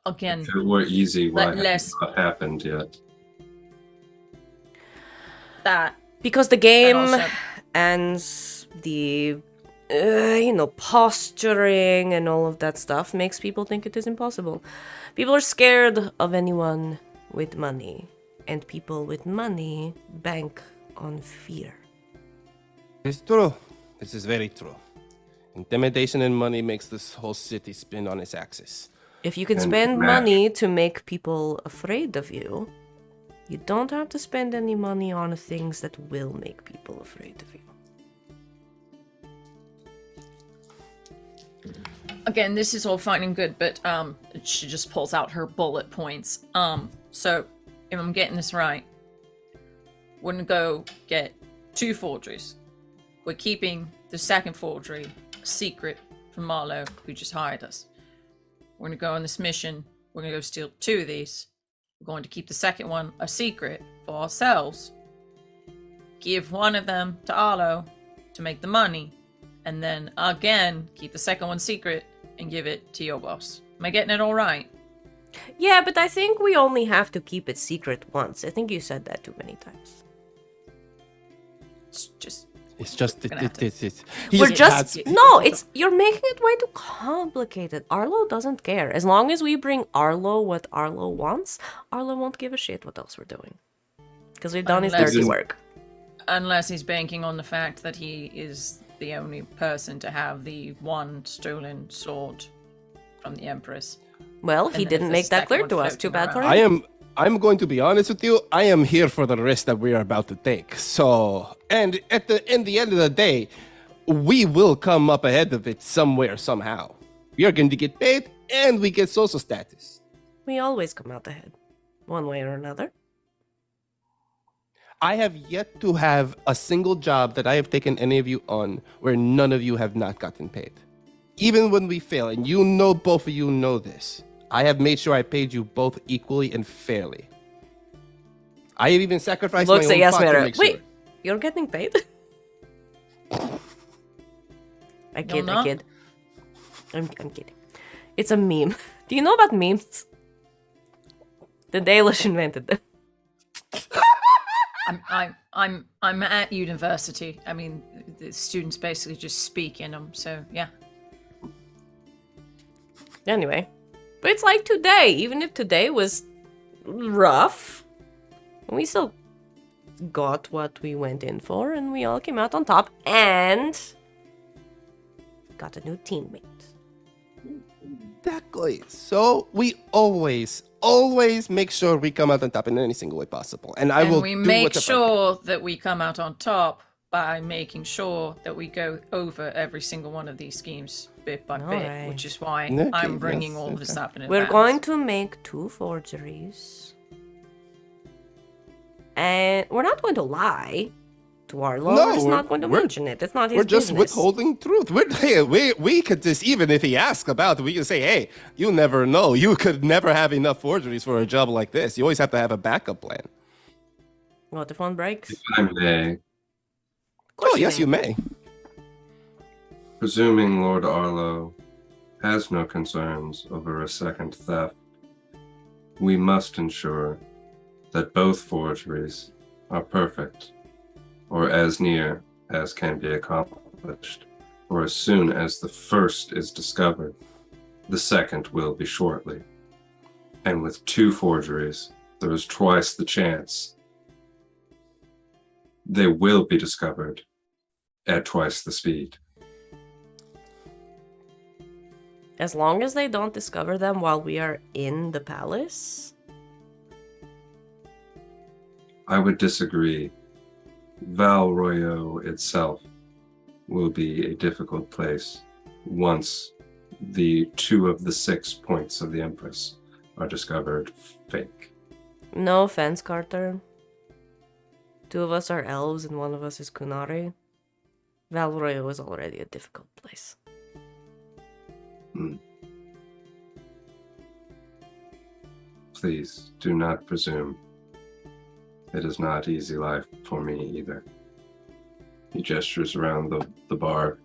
Again, If it were easy, why has less it not happened yet? that Because the game also- and the, posturing and all of that stuff makes people think it is impossible. People are scared of anyone with money. And people with money bank on fear. It's true. This is very true. Intimidation and money makes this whole city spin on its axis. If you can And spend match. money to make people afraid of you, you don't have to spend any money on things that will make people afraid of you. again, this is all fine and good, but she just pulls out her bullet points. So if I'm getting this right, we're gonna go get 2 forgeries. We're keeping the second forgery a secret from Marlowe, who just hired us. We're gonna go on this mission. We're gonna go steal 2 of these. We're going to keep the second one a secret for ourselves. Give one of them to Arlo to make the money, and then again keep the second one secret and give it to your boss. Am I getting it all right? Yeah, but I think we only have to keep it secret once. I think you said that too many times. It's just We're We're just no, it's you're making it way too complicated. Arlo doesn't care. As long as we bring Arlo what Arlo wants, Arlo won't give a shit what else we're doing. Because we've done his Unless- dirty work. unless he's banking on the fact that he is the only person to have the one stolen sword from the Empress. Well, And he then didn't if make the that second clear one to us. Too floating bad for around. him. I'm going to be honest with you. I am here for the risk that we are about to take. So, and at the end of the day, we will come up ahead of it somewhere, somehow. We are going to get paid, and we get social status. We always come out ahead, one way or another. I have yet to have a single job that I have taken any of you on where none of you have not gotten paid. Even when we fail, and you know, both of you know this, I have made sure I paid you both equally and fairly. I have even sacrificed Looks my at own pot to Yasmera. make sure. Wait, you're getting paid? I kid, not? I'm kidding. It's a meme. Do you know about memes? The Dalish invented them. I'm at university. I mean, the students basically just speak in them. So yeah. Anyway, but it's like today. Even if today was rough, we still got what we went in for, and we all came out on top, and got a new teammate. Exactly. So we always make sure we come out on top in any single way possible. And I will we do make whatever I sure that we come out on top by making sure that we go over every single one of these schemes bit by bit, Alright. which is why Okay, I'm bringing yes, all of this okay. up in We're advance. going to make 2 forgeries. And we're not going to lie to Arlo. No, we're just we're- not going to we're- mention it. It's not his We're just business. withholding truth. We could just, even if he asks about it, we can say, hey, you never know. You could never have enough forgeries for a job like this. You always have to have a backup plan. What if one breaks? If I may, Oh, yes, you may. presuming Lord Arlo has no concerns over a second theft, we must ensure that both forgeries are perfect, or as near as can be accomplished, or as soon as the first is discovered, the second will be shortly. And with 2 forgeries, there is twice the chance they will be discovered at twice the speed. As long as they don't discover them while we are in the palace. I would disagree. Val Royo itself will be a difficult place once the 2 of the 6 points of the Empress are discovered fake. No offense, Carter. 2 of us are elves and 1 of us is Kunari. Valroyo is already a difficult place. Please do not presume. It is not easy life for me either. He gestures around the bar.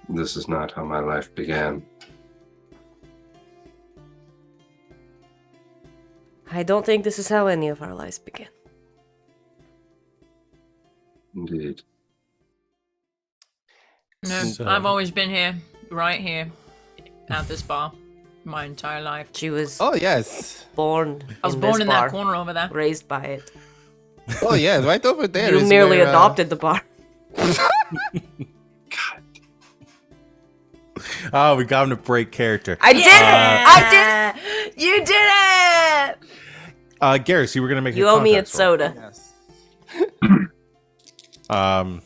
This is not how my life began. I don't think this is how any of our lives begin. Indeed. No, So- I've always been here, right here, at this bar, my entire life. She was Oh, yes. born I was in born this in bar, that corner over there. raised by it. Oh, yeah, right over there. You is merely where, adopted the bar. Oh, we got him to break character. I did it! I did it! You did it! Garas, you were gonna make. You a owe me a contact roll. soda. Yes.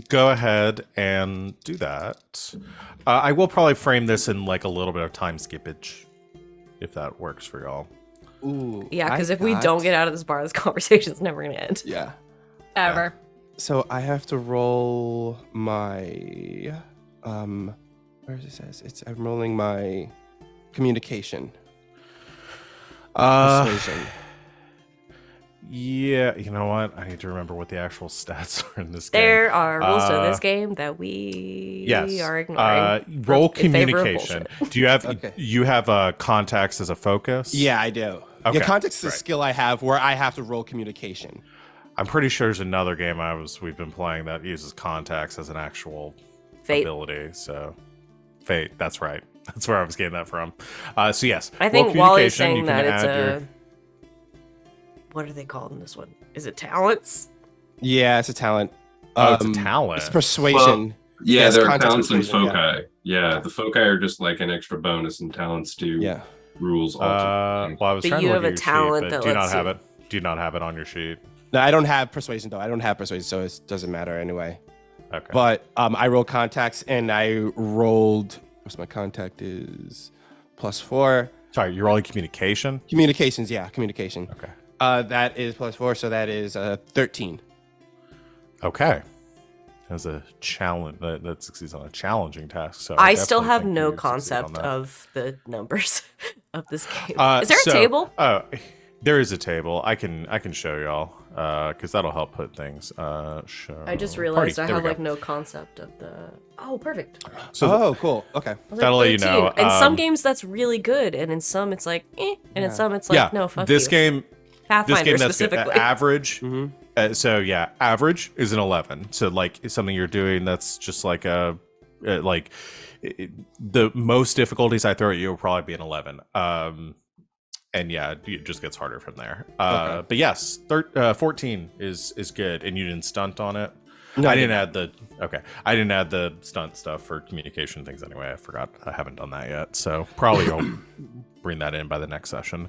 Go ahead and do that. I will probably frame this in like a little bit of time skippage, if that works for y'all. Ooh. Yeah, because I if we got- don't get out of this bar, this conversation's never gonna end. Yeah. Ever. So I have to roll my where does it says? I'm rolling my communication. Persuasion. Yeah, you know what? I need to remember what the actual stats are in this game. There are rules to Uh, this game that we Yes. are ignoring. Roll in favor of communication. bullshit. Do you have Okay. you have contacts as a focus? Yeah, I do. Okay, Yeah, context is a right. skill I have where I have to roll communication. I'm pretty sure there's another game we've been playing that uses contacts as an actual Fate. ability. So Fate, that's right. That's where I was getting that from. So yes, I roll think Wally's communication, you saying can that it's add a. What are they called in this one? Is it talents? Yeah, it's a talent. Oh, it's a talent. It's persuasion. Yeah, Yes, there are context talents and persuasion, foci. Yeah. The foci are just like an extra bonus, and talents do Yeah. rules ultimately. Well, I was But trying you to look have at a your talent sheet, that but do you not lets have you- it? Do you not have it on your sheet? No, I don't have persuasion though. I don't have persuasion, so it doesn't matter anyway. Okay. But I rolled contacts and I rolled. What's my contact is +4. Sorry, you're rolling communication. Communications, yeah, communication. Okay. That is +4, so that is 13. Okay. As a challenge, that succeeds on a challenging task. So I still definitely have think no you succeed on concept that. of the numbers of this game. Is there a So- table? Oh, there is a table. I can show y'all because that'll help put things. Show I just party. realized I There we have go. like no concept of the. Oh, perfect. So Oh, cool. Okay. I was like, That'll let you 13. know, In some um, games that's really good, and in some it's like, and in some it's like, yeah, no, fuck this you. game. Pathfinder This game that's good. specifically. Average. So yeah, average is an 11. So like something you're doing that's just like a like the most difficulties I throw at you will probably be an 11. And yeah, it just gets harder from there. Okay. But yes, 14 is good, and you didn't stunt on it. No, I didn't add the stunt stuff for communication things anyway. I forgot. I haven't done that yet, so probably you'll bring that in by the next session.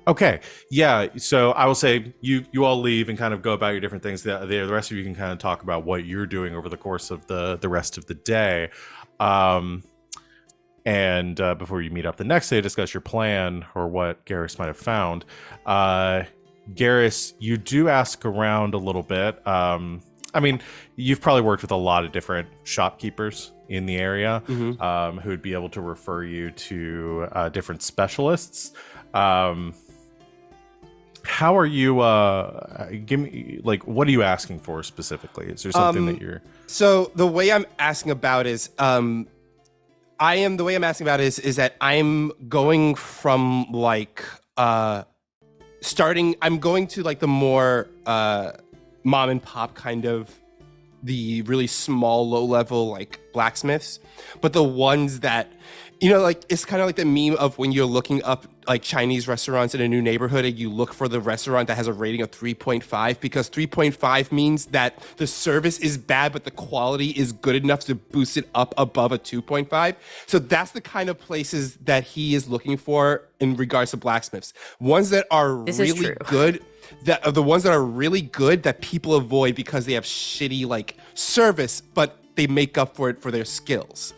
Okay, yeah. So I will say you all leave and kind of go about your different things. The rest of you can kind of talk about what you're doing over the course of the rest of the day. And before you meet up the next day, discuss your plan or what Garas might have found. Garas, you do ask around a little bit. I mean, you've probably worked with a lot of different shopkeepers in the area who would be able to refer you to different specialists. How are you? Give me what are you asking for specifically? Is there something that you're? So the way I'm asking about is, is that I'm going from I'm going to the more mom and pop kind of the really small, low level blacksmiths, but the ones that it's kind of like the meme of when you're looking up Chinese restaurants in a new neighborhood and you look for the restaurant that has a rating of 3.5 because 3.5 means that the service is bad but the quality is good enough to boost it up above a 2.5. So that's the kind of places that he is looking for in regards to blacksmiths. Ones that are really good, that are the ones that are really good that people avoid because they have shitty service, but they make up for it for their skills.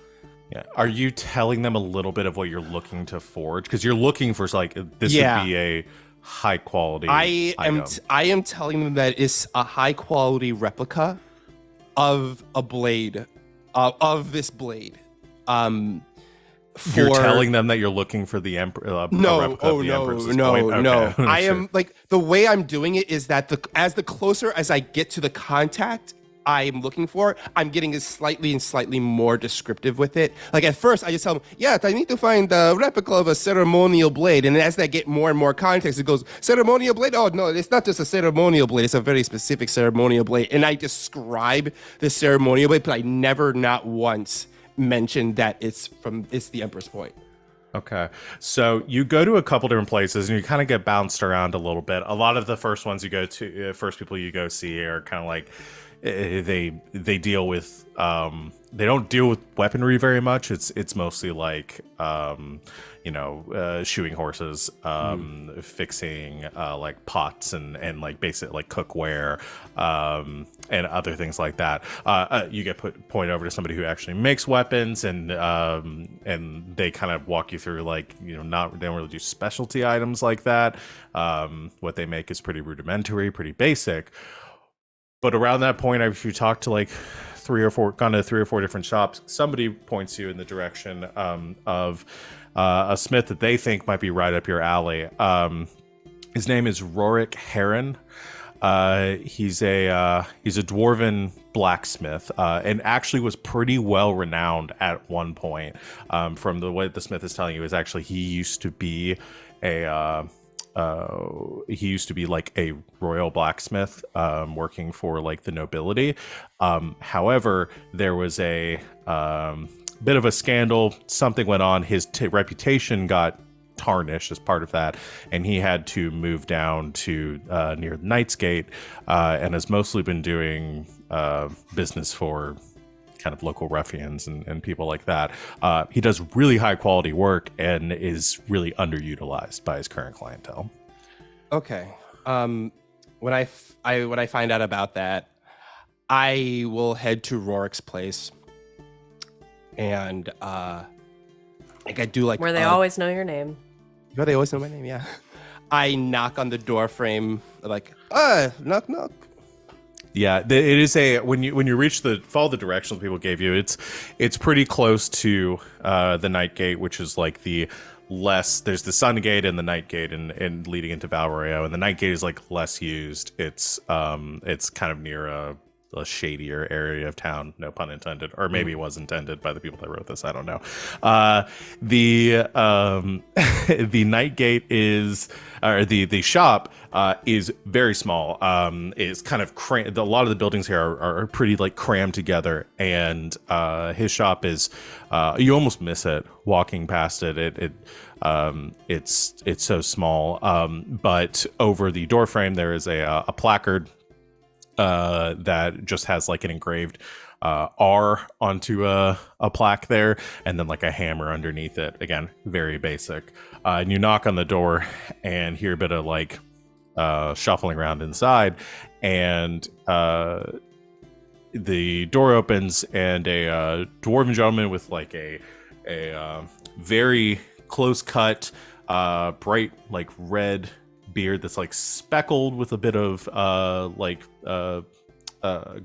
Yeah. Are you telling them a little bit of what you're looking to forge? Because you're looking for this would be a high quality item. I am telling them that it's a high quality replica of a blade, of this blade. You're telling them that you're looking for the Emperor. No. Okay. I am the way I'm doing it is that the closer as I get to the contact I'm looking for, I'm getting slightly more descriptive with it. At first, I just tell them, yeah, I need to find a replica of a ceremonial blade. And as I get more and more context, it goes, ceremonial blade? Oh, no, it's not just a ceremonial blade. It's a very specific ceremonial blade. And I describe the ceremonial blade, but I never, not once, mentioned that it's the Emperor's Point. Okay, so you go to a couple different places and you kind of get bounced around a little bit. A lot of the first ones you go to, first people you go see are kind of they deal with they don't deal with weaponry very much. It's mostly shoeing horses, fixing pots and basic cookware and other things like that. You get point over to somebody who actually makes weapons and they kind of walk you through they don't really do specialty items like that. What they make is pretty rudimentary, pretty basic. But around that point, if you talk to gone to 3 or 4 different shops, somebody points you in the direction of a smith that they think might be right up your alley. His name is Rorik Heron. He's a dwarven blacksmith and actually was pretty well renowned at one point. From the way the smith is telling you, is actually he used to be a royal blacksmith working for the nobility. However, there was a bit of a scandal. Something went on. His reputation got tarnished as part of that, and he had to move down to near the Knight's Gate and has mostly been doing business for kind of local ruffians and people like that. He does really high quality work and is really underutilized by his current clientele. Okay. When I find out about that, I will head to Rorik's place and I do where they always know your name. They always know my name, yeah. I knock on the door frame knock knock. Yeah, it is when you reach follow the directions people gave you, it's pretty close to the Night Gate, which is there's the Sun Gate and the Night Gate and leading into Val Royeaux, and the Night Gate is less used. It's kind of near a shadier area of town, no pun intended, or maybe it was intended by the people that wrote this. I don't know. The the night gate is, or the shop is very small. It's kind of a lot of the buildings here are pretty like crammed together, and his shop is you almost miss it walking past it. It's so small. But over the door frame there is a placard that just has like an engraved R onto a plaque there, and then like a hammer underneath it. Again, very basic. And you knock on the door and hear a bit of like shuffling around inside, and the door opens, and a dwarven gentleman with like a very close cut, bright like red beard that's like speckled with a bit of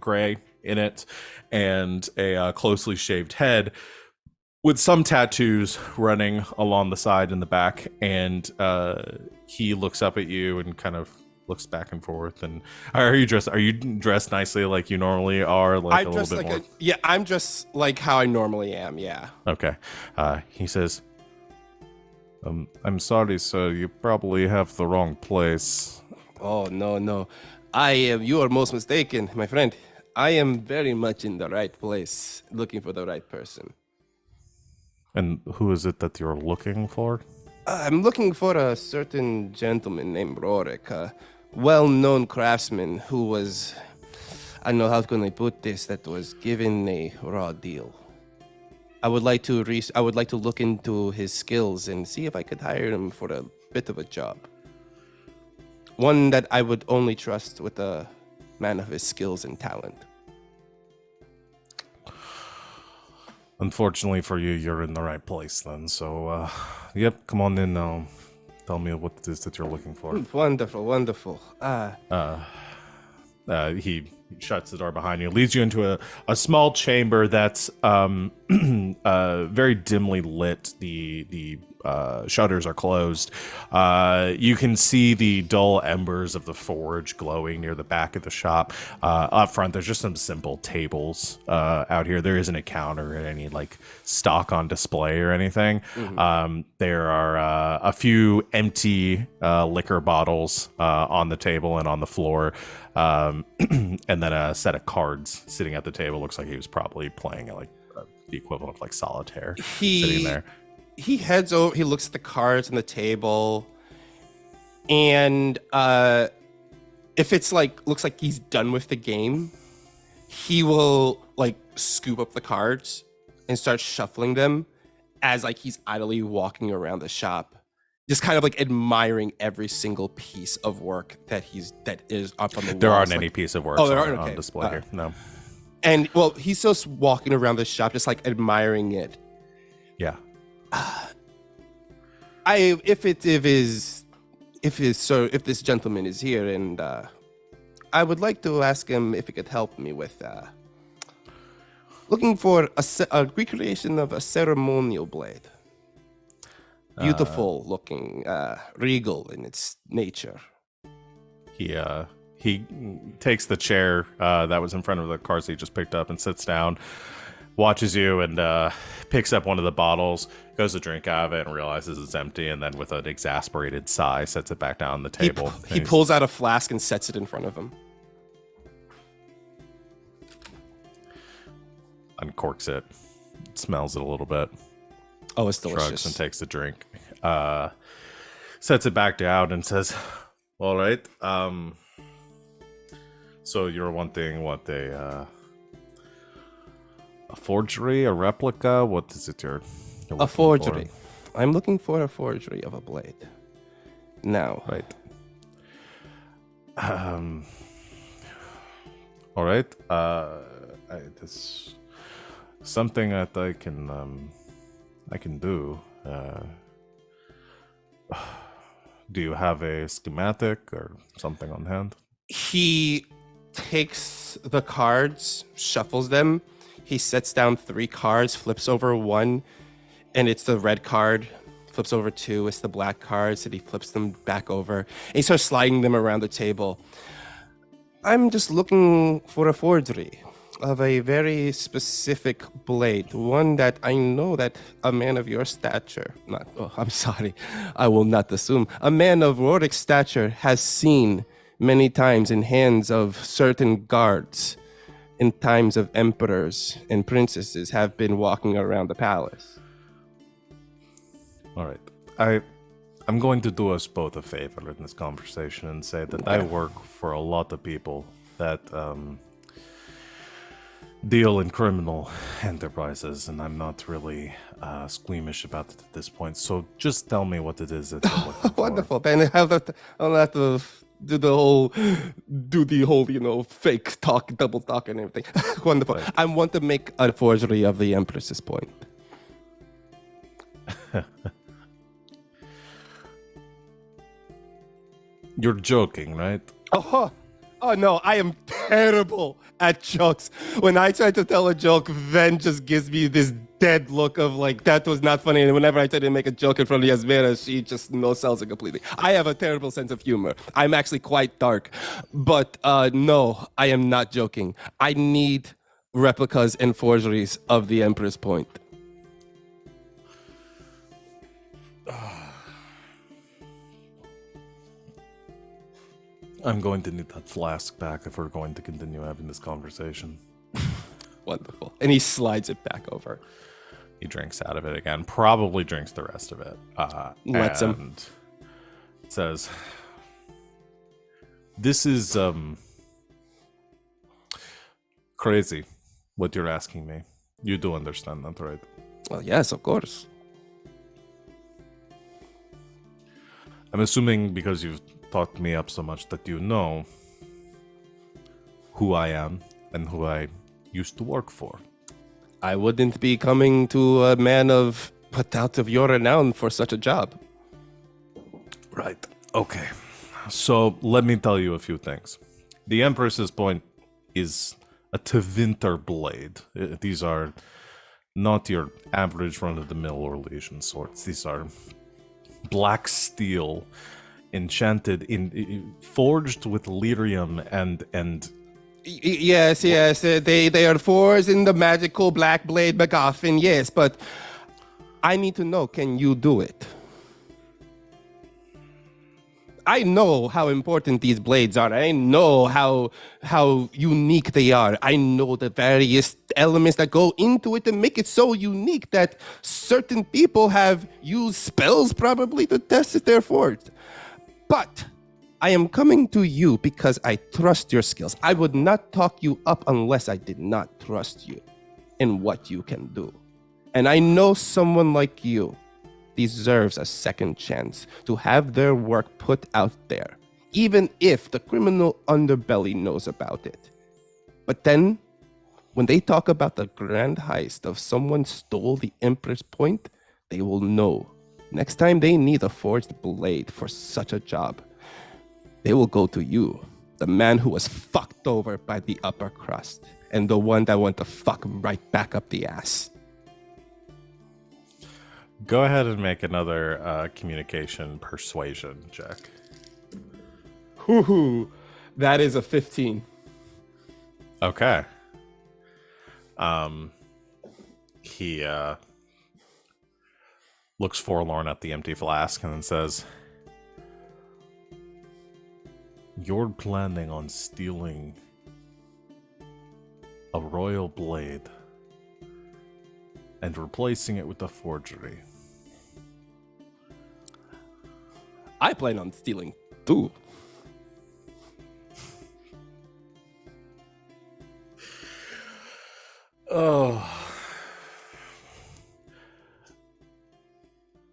gray in it, and a closely shaved head with some tattoos running along the side and the back, and he looks up at you and kind of looks back and forth. And are you dressed nicely like you normally are, like a little bit more? Yeah, I'm just like how I normally am. Yeah. Okay. He says, I'm sorry, sir, you probably have the wrong place. Oh, no. You are most mistaken, my friend. I am very much in the right place, looking for the right person. And who is it that you're looking for? I'm looking for a certain gentleman named Rorik, a well-known craftsman who was, I don't know how can I put this, that was given a raw deal. I would like to look into his skills and see if I could hire him for a bit of a job. One that I would only trust with a man of his skills and talent. Unfortunately for you, you're in the right place then. So, yep, come on in now. Tell me what it is that you're looking for. Wonderful. He shuts the door behind you, leads you into a small chamber that's very dimly lit. The shutters are closed. You can see the dull embers of the forge glowing near the back of the shop. Up front, there's just some simple tables out here. There isn't a counter or any like stock on display or anything. Mm-hmm. There are a few empty liquor bottles on the table and on the floor. And then a set of cards sitting at the table. Looks like he was probably playing like the equivalent of like solitaire sitting there. He heads over, he looks at the cards on the table, and if it's like, looks like he's done with the game, he will like scoop up the cards and start shuffling them as like he's idly walking around the shop, just kind of like admiring every single piece of work that is up on the wall. There aren't any piece of work on display here. No. And well, he's just walking around the shop, just like admiring it. Yeah. If this gentleman is here, and I would like to ask him if he could help me with looking for a recreation of a ceremonial blade. Beautiful looking, regal in its nature. He takes the chair that was in front of the cards that he just picked up and sits down, watches you, and picks up one of the bottles, goes to drink out of it and realizes it's empty, and then with an exasperated sigh sets it back down on the table. He pulls out a flask and sets it in front of him. Uncorks it, smells it a little bit. Oh, it's delicious. Shrugs and takes a drink. Sets it back down and says, all right, so you're wanting what, a forgery, a replica? What is it you're a forgery. For? I'm looking for a forgery of a blade. Now. Right. All right. This something that I can do. Do you have a schematic or something on hand? He takes the cards, shuffles them. He sets down 3 cards, flips over 1, and it's the red card. Flips over 2, it's the black cards, and he flips them back over. And he starts sliding them around the table. I'm just looking for a forgery of a very specific blade, one that I know that a man of your stature, I'm sorry, I will not assume, a man of Rorik's stature has seen many times in hands of certain guards in times of emperors and princesses have been walking around the palace. All right. I'm going to do us both a favor in this conversation and say that I work for a lot of people that deal in criminal enterprises, and I'm not really squeamish about it at this point. So just tell me what it is that you're looking for. Wonderful. Then I'll have to do the whole, fake talk, double talk and everything. Wonderful. Right. I want to make a forgery of the Empress's point. You're joking, right? Oh no, I am terrible at jokes. When I try to tell a joke, Venn just gives me this dead look of like, that was not funny. And whenever I try to make a joke in front of Yasmera, she just no-sells it completely. I have a terrible sense of humor. I'm actually quite dark. But no, I am not joking. I need replicas and forgeries of the Emperor's point. I'm going to need that flask back if we're going to continue having this conversation. Wonderful. And he slides it back over. He drinks out of it again. Probably drinks the rest of it. Lets him. And says, "This is crazy. What you're asking me. You do understand that, right?" Well, yes, of course. I'm assuming because you've talked me up so much that you know who I am and who I used to work for. I wouldn't be coming to a man of put out of your renown for such a job. Right. Okay. So let me tell you a few things. The Empress's point is a Tevinter blade. These are not your average run-of-the-mill Orlesian swords. These are black steel, enchanted, forged with lyrium and Yes, they are forged in the magical black blade MacGuffin, yes, but I need to know, can you do it? I know how important these blades are. I know how unique they are. I know the various elements that go into it to make it so unique that certain people have used spells probably to test if they're forged. But I am coming to you because I trust your skills. I would not talk you up unless I did not trust you in what you can do. And I know someone like you deserves a second chance to have their work put out there, even if the criminal underbelly knows about it. But then, when they talk about the grand heist of someone stole the Empress Point, they will know. Next time they need a forged blade for such a job, they will go to you, the man who was fucked over by the upper crust, and the one that went to fuck right back up the ass. Go ahead and make another communication persuasion check. That is a 15. Okay. He looks forlorn at the empty flask and then says, "You're planning on stealing a royal blade and replacing it with a forgery." I plan on stealing too. Oh.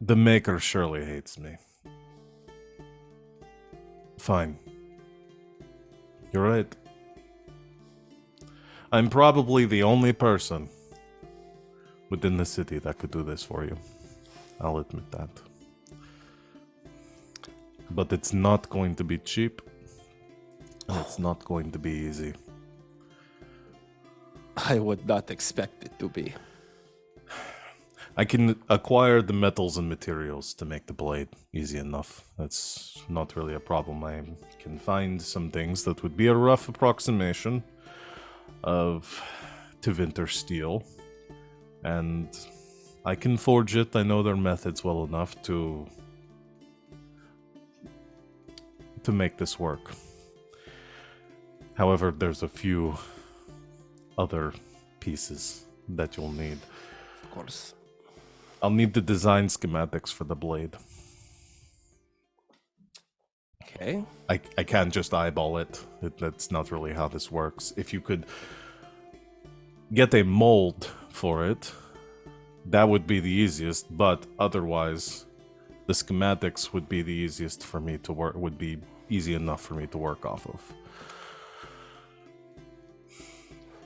The Maker surely hates me. Fine. You're right. I'm probably the only person within the city that could do this for you. I'll admit that. But it's not going to be cheap, and it's not going to be easy. I would not expect it to be. I can acquire the metals and materials to make the blade easy enough. That's not really a problem. I can find some things that would be a rough approximation of Tevinter steel. And I can forge it. I know their methods well enough to make this work. However, there's a few other pieces that you'll need. Of course. I'll need the design schematics for the blade. Okay. I can't just eyeball it. That's not really how this works. If you could get a mold for it, that would be the easiest, but otherwise the schematics would be the easiest for me to work, would be easy enough for me to work off of.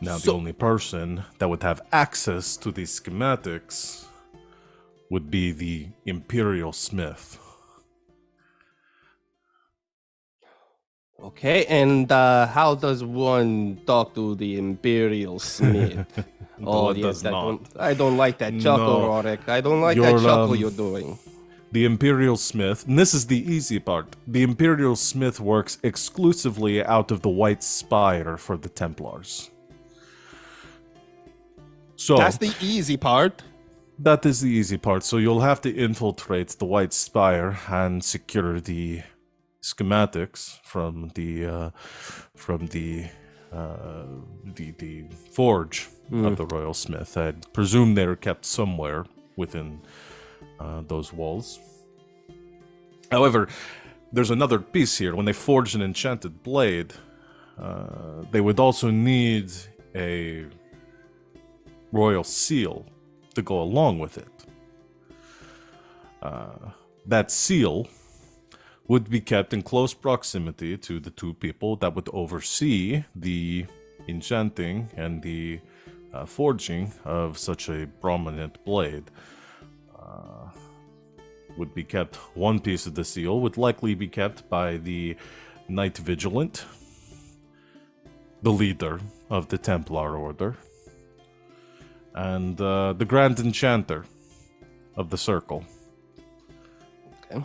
Now, the only person that would have access to these schematics would be the Imperial Smith. Okay, and how does one talk to the Imperial Smith? Does not. I don't like that chuckle, No. Rorik. I don't like that chuckle you're doing. The Imperial Smith, and this is the easy part, the Imperial Smith works exclusively out of the White Spire for the Templars. So That's the easy part. that is the easy part. So you'll have to infiltrate the White Spire and secure the schematics from the forge of the Royal Smith. I presume they're kept somewhere within those walls. However, there's another piece here. When they forge an enchanted blade, they would also need a royal seal to go along with it. That seal would be kept in close proximity to the two people that would oversee the enchanting and the forging of such a prominent blade. Would be kept, one piece of the seal would likely be kept by the Knight Vigilant, the leader of the Templar Order, and the Grand Enchanter of the Circle. Okay.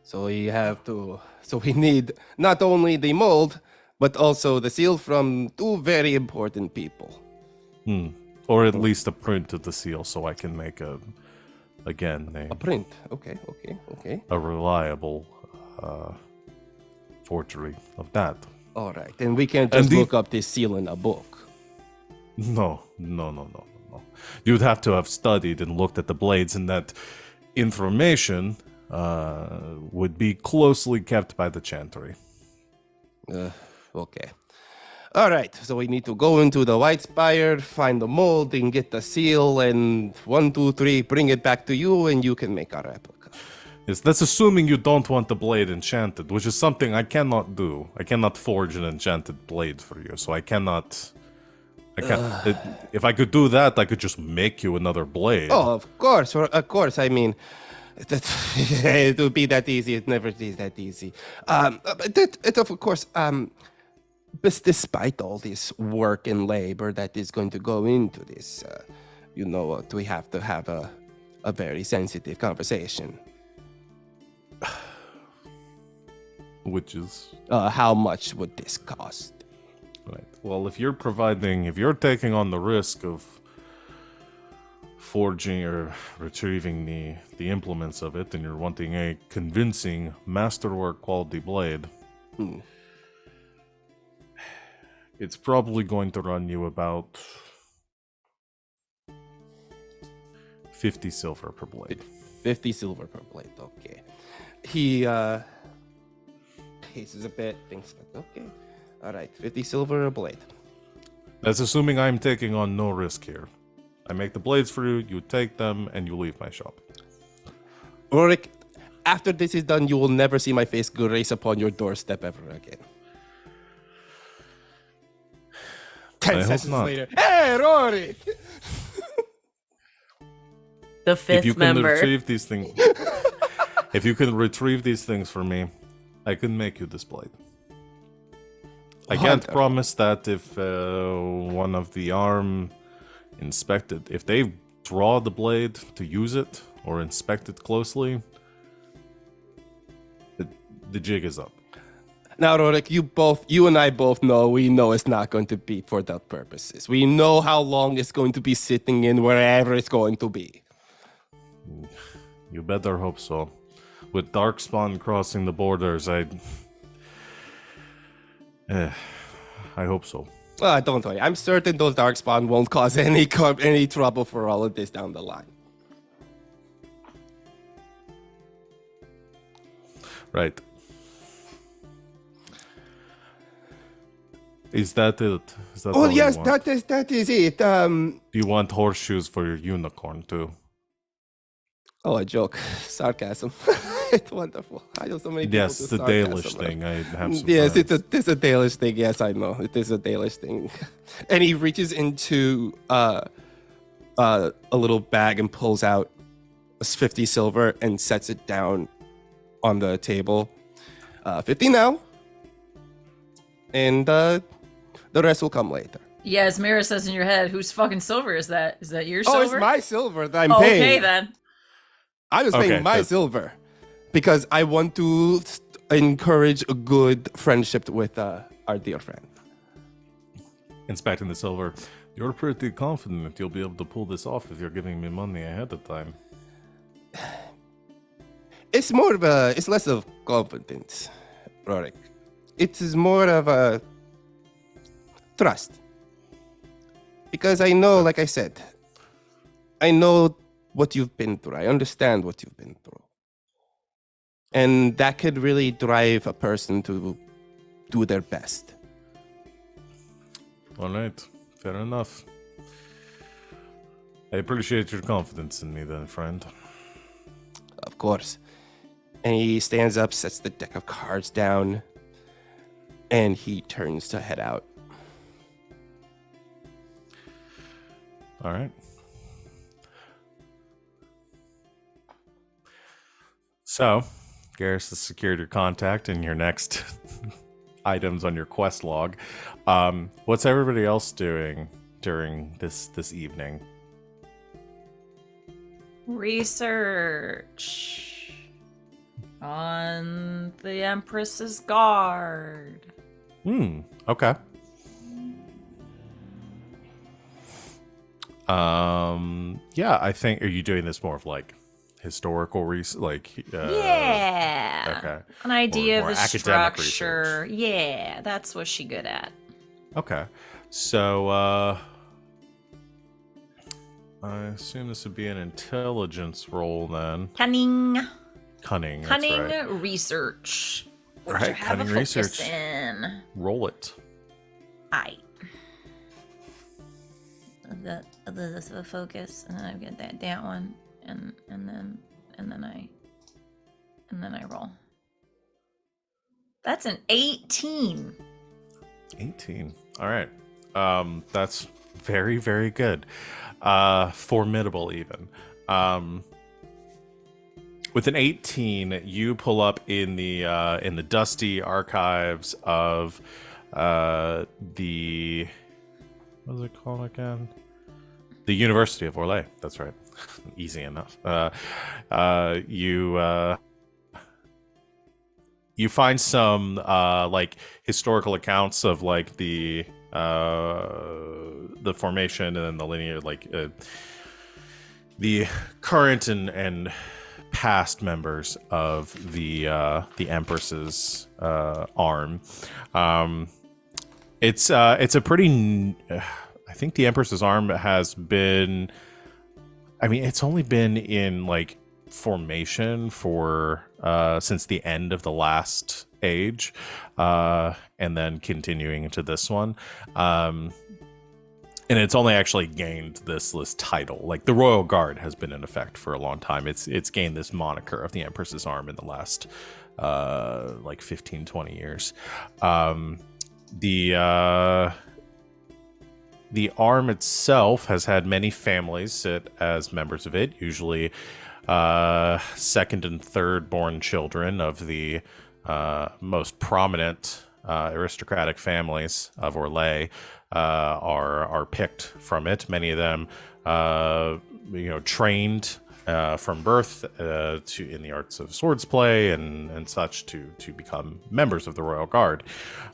So we need not only the mold, but also the seal from two very important people. Or at least a print of the seal, so I can make a print. Okay. a reliable forgery of that. All right. And we can't just look up this seal in a book. No. You'd have to have studied and looked at the blades, and that information would be closely kept by the Chantry. Okay. All right. So we need to go into the White Spire, find the mold, and get the seal, and 1, 2, 3, bring it back to you, and you can make a replica. Yes, that's assuming you don't want the blade enchanted, which is something I cannot do. I cannot forge an enchanted blade for you, so I can't. If I could do that, I could just make you another blade. Oh, of course. I mean, it would be that easy. It never is that easy. But of course, but despite all this work and labor that is going to go into this, you know what? We have to have a very sensitive conversation. Which is? How much would this cost? Right. Well, if you're taking on the risk of forging or retrieving the implements of it, and you're wanting a convincing masterwork quality blade, it's probably going to run you about 50 silver per blade. 50 silver per blade, okay. He paces a bit, thinks, okay. All right, 50 silver a blade. That's assuming I'm taking on no risk here. I make the blades for you, you take them, and you leave my shop. Rorik, after this is done, you will never see my face grace upon your doorstep ever again. 10 seconds later. Hey, Rorik! The fifth If you can member. retrieve these things, if you can retrieve these things for me, I can make you this blade. I can't promise that if one of the arm inspected, if they draw the blade to use it or inspect it closely, the jig is up. Now, Rorik, you and I both know it's not going to be for that purposes. We know how long it's going to be sitting in wherever it's going to be. You better hope so. With Darkspawn crossing the borders, I hope so. Don't worry. I'm certain those Darkspawn won't cause any trouble for all of this down the line. Right. Is that it? Is that all yes, you want? that is it. Do you want horseshoes for your unicorn too? Oh, a joke. Sarcasm. It's wonderful. I know so many people Yes, do it's a sarcasm, Dalish right? thing. I have some Yes, friends. it's a Dalish thing. Yes, I know. It is a Dalish thing. And he reaches into a little bag and pulls out 50 silver and sets it down on the table. 50 now. And the rest will come later. Yeah, Yasmera says in your head, whose fucking silver is that? Is that your silver? Oh, it's my silver that I'm paying. Okay, then. I was paying my silver because I want to encourage a good friendship with our dear friend. Inspecting the silver. You're pretty confident you'll be able to pull this off if you're giving me money ahead of time. It's less of confidence, Rorik. It is more of a trust. Because I know, like I said, I know what you've been through. I understand what you've been through. And that could really drive a person to do their best. All right. Fair enough. I appreciate your confidence in me then, friend. Of course. And he stands up, sets the deck of cards down, and he turns to head out. All right. So, Garas has secured your contact and your next items on your quest log. What's everybody else doing during this evening? Research on the Empress's guard. Okay. Yeah, I think, are you doing this more of like historical research? Yeah. Okay. An idea More of the academic structure. research. Yeah, that's what she good at. Okay. So, I assume this would be an intelligence roll then. Cunning Cunning, that's right. research. Which Right, I have cunning a focus research. in. Roll it. I. The focus, and then I've got that one, and then I roll. That's an 18. 18. All right. That's very, very good. Formidable even. With an 18, you pull up in the dusty archives of the, what is it called again? The University of Orlais. That's right. Easy enough. You find some like historical accounts of like the formation and then the linear, like the current and past members of the Empress's arm. It's a pretty. I think the Empress's arm has been. I mean, it's only been in like formation for since the end of the last age, and then continuing into this one. And it's only actually gained this title. Like the Royal Guard has been in effect for a long time. It's gained this moniker of the Empress's Arm in the last like 15, 20 years. The arm itself has had many families sit as members of it, usually second and third born children of the most prominent aristocratic families of Orlais are picked from it. Many of them trained from birth to in the arts of swordsplay and such to become members of the Royal Guard,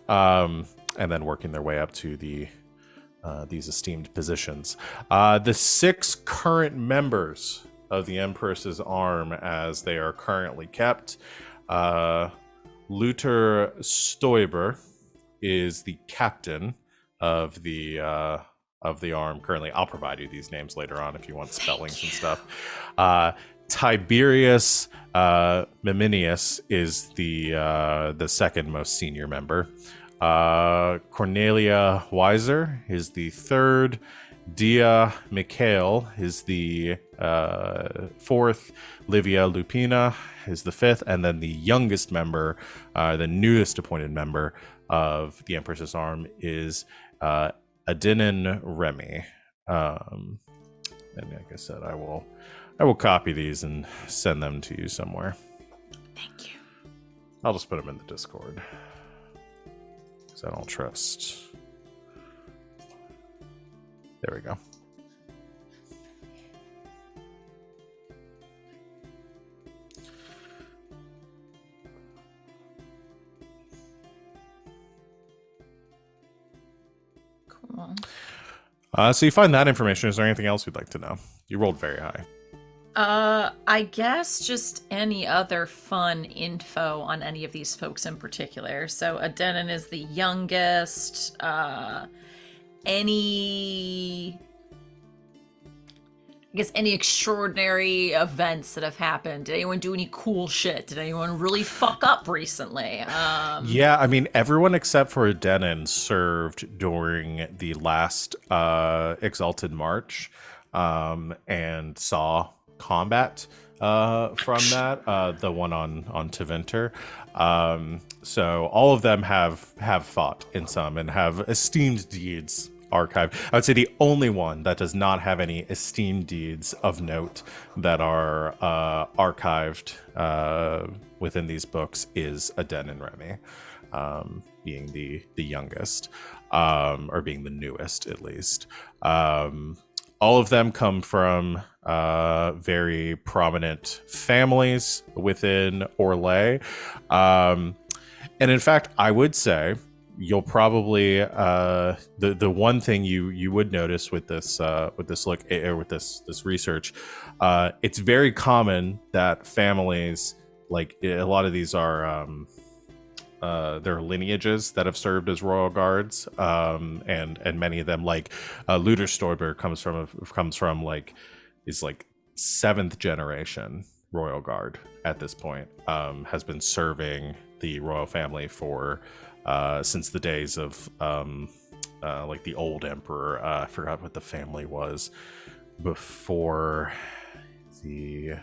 and then working their way up to these esteemed positions. The 6 current members of the Empress's Arm, as they are currently kept, Luther Stoiber is the captain of the arm currently. I'll provide you these names later on if you want spellings and stuff. Tiberius Meminius is the second most senior member. Cornelia Weiser is the third. Dia Mikhail is the fourth. Livia Lupina is the fifth. And then the youngest member, the newest appointed member of the Empress's Arm is Adenin Remy. And like I said, I will copy these and send them to you somewhere. Thank you. I'll just put them in the Discord. Because I don't trust. There we go. Cool. So you find that information. Is there anything else you'd like to know? You rolled very high. I guess just any other fun info on any of these folks in particular. So Adenin is the youngest. Any extraordinary events that have happened? Did anyone do any cool shit? Did anyone really fuck up recently? Yeah, I mean, everyone except for Adenin served during the last Exalted March and saw combat from that, the one on Tevinter. So all of them have fought in some and have esteemed deeds archived. I would say the only one that does not have any esteemed deeds of note that are archived within these books is Adenin Remy, being the youngest, or being the newest at least. All of them come from very prominent families within Orlais. And in fact, I would say you'll probably the one thing you would notice with this look or with this research, it's very common that families, like a lot of these are their lineages that have served as royal guards, and many of them, like Luther Stoiber comes from like is like 7th generation royal guard at this point, has been serving the royal family for since the days of like the old emperor. I forgot what the family was before the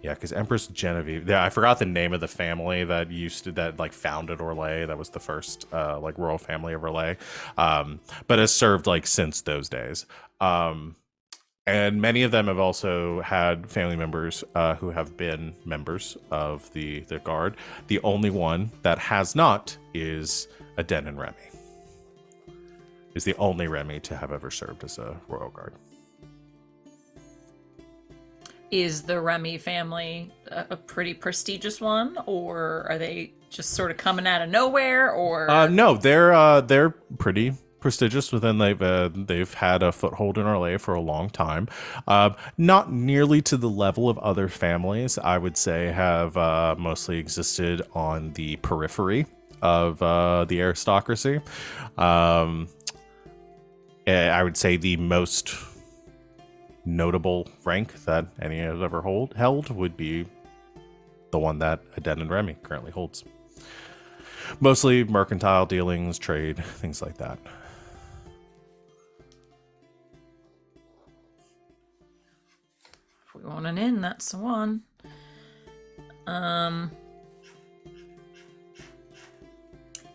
yeah, because Empress Genevieve. Yeah, I forgot the name of the family that like founded Orlais. That was the first like royal family of Orlais, but has served like since those days. And many of them have also had family members who have been members of the guard. The only one that has not is Adenin Remy. Is the only Remy to have ever served as a royal guard. Is the Remy family a pretty prestigious one, or are they just sort of coming out of nowhere? Or no, they're pretty prestigious within they've had a foothold in Orlais for a long time. Not nearly to the level of other families, I would say, have mostly existed on the periphery of the aristocracy. I would say the most notable rank that any has ever held would be the one that Adenin Remy currently holds. Mostly mercantile dealings, trade, things like that. If we want an in, that's the one.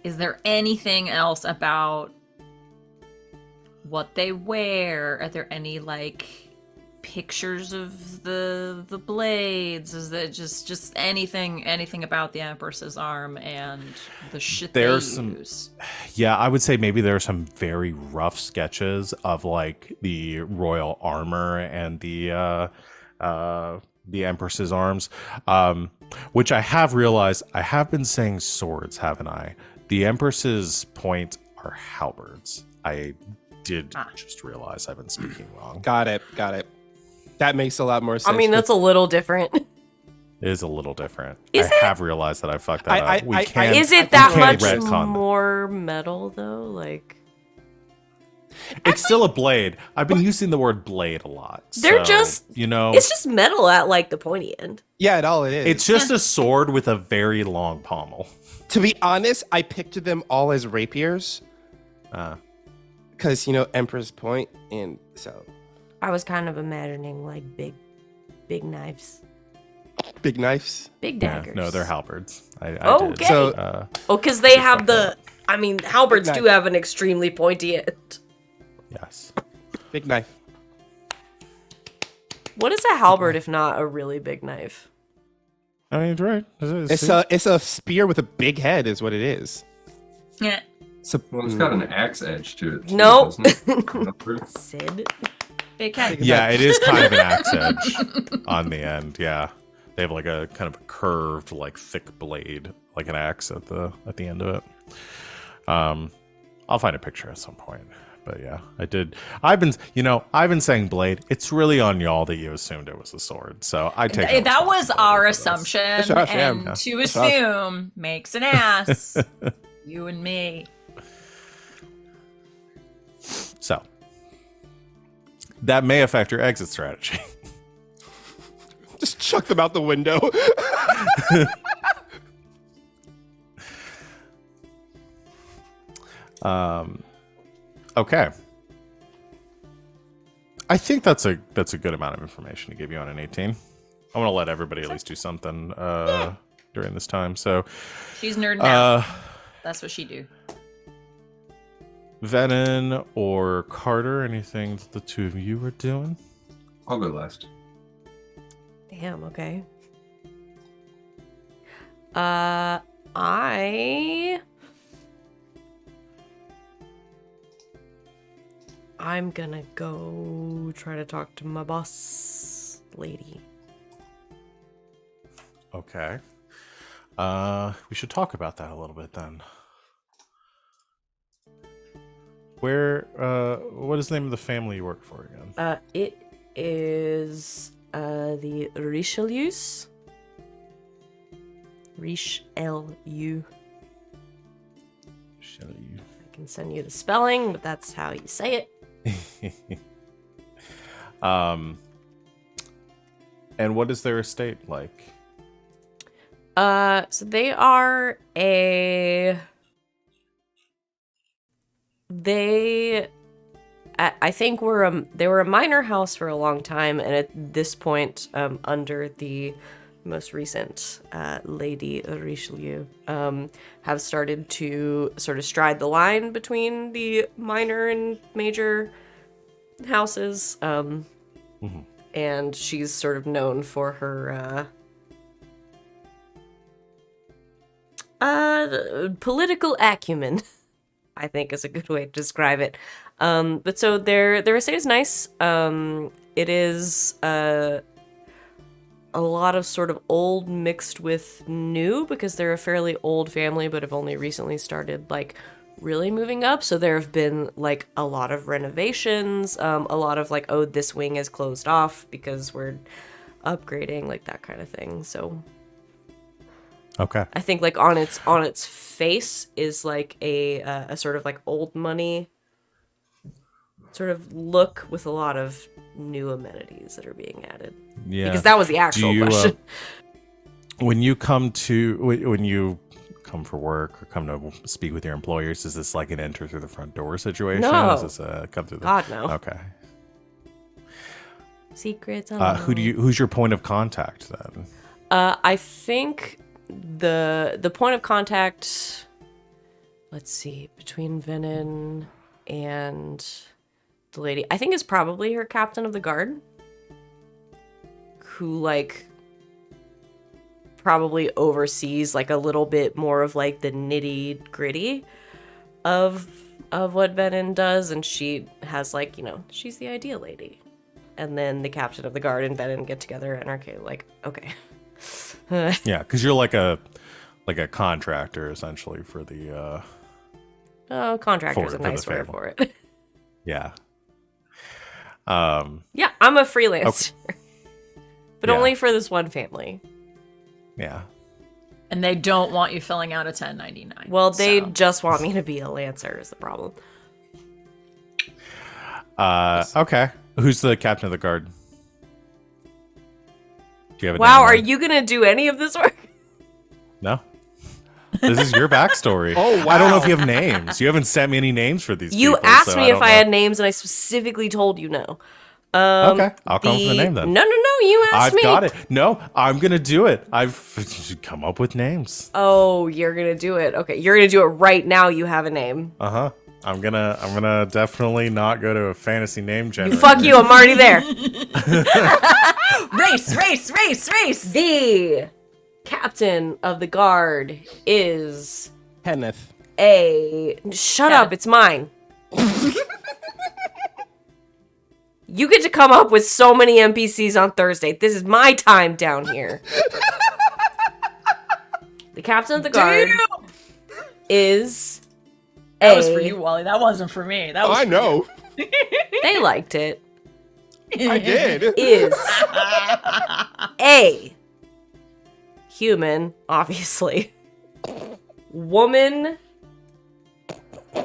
Is there anything else about what they wear? Are there any like pictures of the blades? Is that just anything about the Empress's arm and the shit There's they use? Yeah, I would say maybe there are some very rough sketches of like the royal armor and the Empress's arms, which I have realized. I have been saying swords, haven't I? The Empress's point are halberds. I did just realize I've been speaking wrong. Got it. That makes a lot more sense. I mean, that's a little different. It is a little different. Is I it? have realized that I fucked that up. We can't. Is it that can't much retcon more metal though? Like, it's still a blade. I've been using the word blade a lot. They're so, just, it's just metal at like the pointy end. Yeah, all it is. It's just a sword with a very long pommel. To be honest, I pictured them all as rapiers. Because, Emperor's Point, and so... I was kind of imagining like big knives. Big knives? Big daggers. No, they're halberds. I Okay. did. So, because they have halberds Big do have an extremely pointy end. Yes. big knife. What is a halberd if not a really big knife? I mean, it's right. It's a spear with a big head is what it is. Yeah. Well, it's got an axe edge to it. Too, Nope. doesn't it? Sid. Big head. Yeah, it is kind of an axe edge on the end. Yeah, they have like a kind of a curved, like thick blade, like an axe at the end of it. I'll find a picture at some point. But yeah, I did. I've been saying blade. It's really on y'all that you assumed it was a sword. So I take no That was our responsibility for this. assumption, That's us, and yeah. to That's us. assume makes an ass. You and me. So that may affect your exit strategy. Just chuck them out the window. Okay. I think that's a good amount of information to give you on an 18. I want to let everybody at least do something during this time. So She's nerding out. That's what she do. Venehn or Carter, anything that the two of you are doing? I'll go last. Damn, okay. I'm gonna go try to talk to my boss lady. Okay. We should talk about that a little bit then. What is the name of the family you work for again? It is the Richelieus. Richelieu. I can send you the spelling, but that's how you say it. And what is their estate like? So they are I think they were a minor house for a long time, and at this point, under the most recent Lady Richelieu, have started to sort of stride the line between the minor and major houses. And she's sort of known for her political acumen, I think is a good way to describe it. But so their estate is nice. It is a lot of sort of old mixed with new, because they're a fairly old family but have only recently started like really moving up. So there have been like a lot of renovations, a lot of like, oh, this wing is closed off because we're upgrading, like that kind of thing. So Okay. I think like on its face is like a sort of like old money sort of look with a lot of new amenities that are being added. Yeah. Because that was the actual question. When you come for work or come to speak with your employers, is this like an enter through the front door situation? No. Is this a come through the God, no. Okay. Secrets. Who's your point of contact then? I think the point of contact, let's see, between Venehn and the lady, I think is probably her captain of the guard. who like probably oversees like a little bit more of like the nitty gritty of what Venehn does, and she has like, you know, she's the ideal lady. And then the captain of the guard and Venehn get together and are like, okay. Yeah, because you're like a contractor essentially for the Contractor's a nice word for it. Yeah. Yeah, I'm a freelancer. Okay. But yeah. only for this one family. Yeah. And they don't want you filling out a 1099. Well, they just want me to be a lancer is the problem. Okay. Who's the captain of the guard? Do you have a Wow, name? are you gonna do any of this work? No. This is your backstory. Oh, wow. I don't know if you have names. You haven't sent me any names for these You people. asked me if I had names, and I specifically told you no. Okay, I'll come up with the name then. No, you asked me. I've got it. No, I'm gonna do it. I've come up with names. Oh, you're gonna do it. Okay, you're gonna do it right now. You have a name. Uh-huh. I'm gonna definitely not go to a fantasy name generator. Fuck you, I'm already there. Race. The captain of the guard is Kenneth. Shut up, it's mine. You get to come up with so many NPCs on Thursday. This is my time down here. The captain of the guard is That was for you, Wally. That wasn't for me. That was I know. They liked it. I did. Is a human, obviously. Woman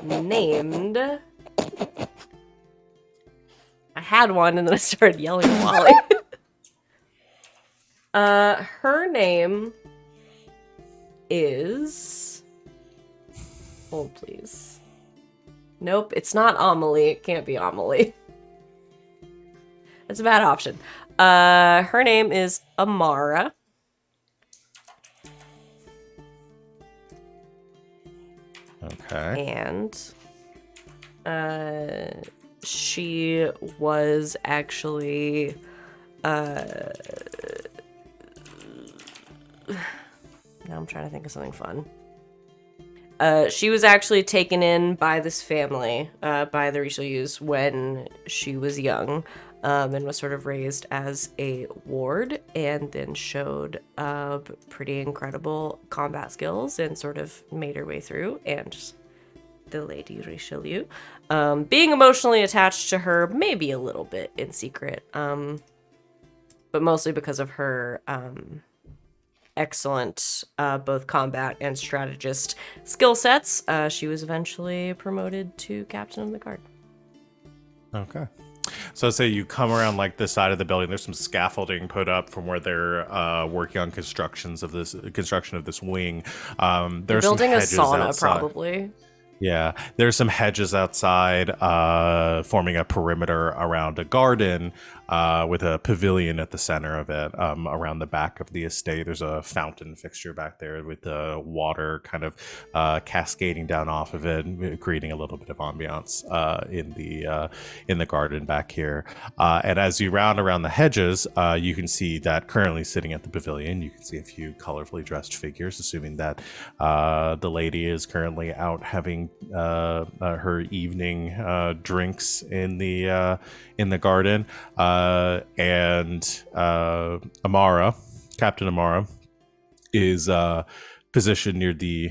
named... I had one and then I started yelling at Wally. Her name is... Hold, please. Nope, it's not Amelie. It can't be Amelie. That's a bad option. Her name is Amara. Okay. And she was actually now I'm trying to think of something fun. She was actually taken in by this family, by the Richelieus, when she was young, and was sort of raised as a ward, and then showed pretty incredible combat skills and sort of made her way through. And the Lady Richelieu, being emotionally attached to her, maybe a little bit in secret, but mostly because of her excellent both combat and strategist skill sets, she was eventually promoted to captain of the guard. Okay. So say you come around like this side of the building. There's some scaffolding put up from where they're working on construction of this wing. There's building a some sauna, outside. probably. Yeah, there's some hedges outside, forming a perimeter around a garden, with a pavilion at the center of it. Around the back of the estate, there's a fountain fixture back there with the water kind of cascading down off of it, creating a little bit of ambiance in the garden back here. And as you round around the hedges, you can see that currently sitting at the pavilion, you can see a few colorfully dressed figures, assuming that the lady is currently out having her evening drinks in the garden, and Amara, Captain Amara, is positioned near the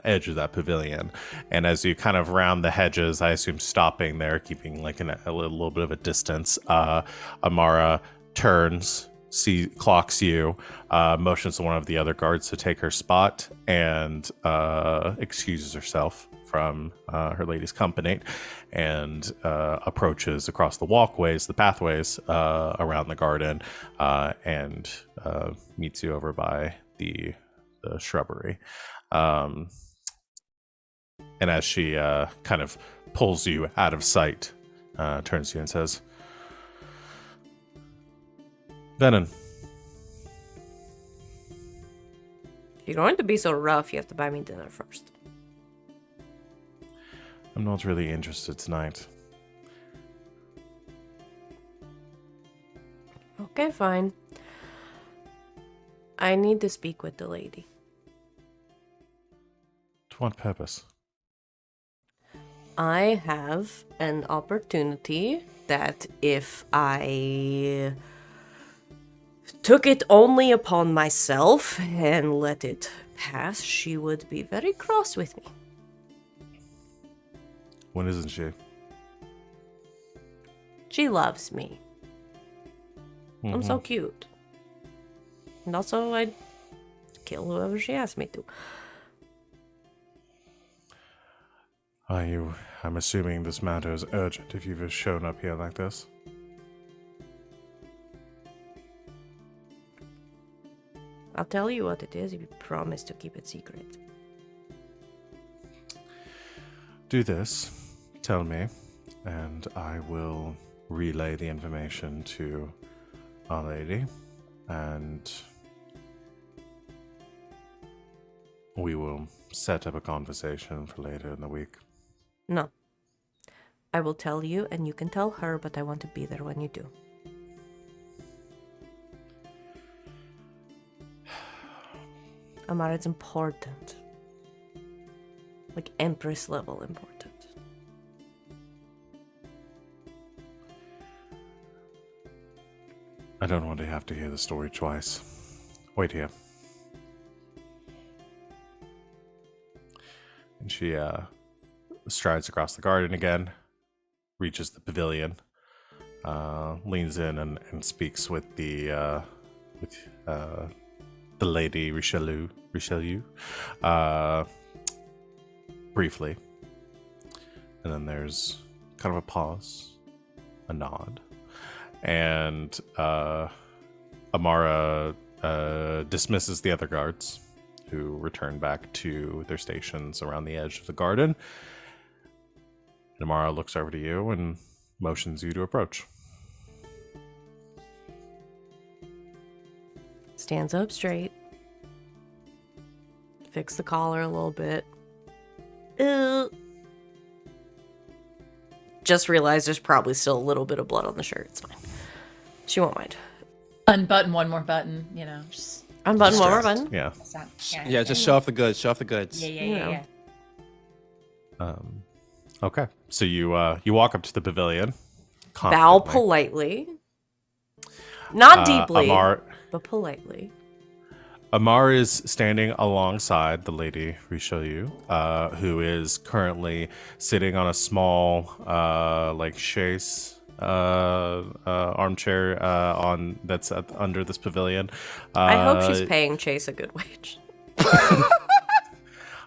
edge of that pavilion. And as you kind of round the hedges, I assume stopping there, keeping like a little bit of a distance, Amara turns, clocks you, motions to one of the other guards to take her spot, and excuses herself from her lady's company, and approaches across the walkways, the pathways around the garden, and meets you over by the shrubbery. And as she kind of pulls you out of sight, turns to you and says, Venehn. If you're going to be so rough, you have to buy me dinner first. I'm not really interested tonight. Okay, fine. I need to speak with the lady. To what purpose? I have an opportunity that if I took it only upon myself and let it pass, she would be very cross with me. When isn't she? She loves me. I'm so cute. And also, I'd kill whoever she asked me to. I'm assuming this matter is urgent if you've shown up here like this. I'll tell you what it is if you promise to keep it secret. Do this, tell me, and I will relay the information to Our Lady, and we will set up a conversation for later in the week. No. I will tell you, and you can tell her, but I want to be there when you do. Amara, it's important. Like Empress level important. I don't want to have to hear the story twice. Wait here. And she strides across the garden again, reaches the pavilion, leans in and speaks with the Lady Richelieu, briefly. And then there's kind of a pause, a nod, and Amara dismisses the other guards, who return back to their stations around the edge of the garden. And Amara looks over to you and motions you to approach. Stands up straight. Fix the collar a little bit. Just realized there's probably still a little bit of blood on the shirt. It's fine. She won't mind. Unbutton one more button, you know. Just Unbutton one more button. Yeah. Yeah, just show off the goods. Show off the goods. Yeah. Okay. So you walk up to the pavilion. Bow confidently. politely. Not deeply, Amar but politely. is standing alongside the Lady Richelieu, who is currently sitting on a small, chaise armchair that's under this pavilion. I hope she's paying Chase a good wage.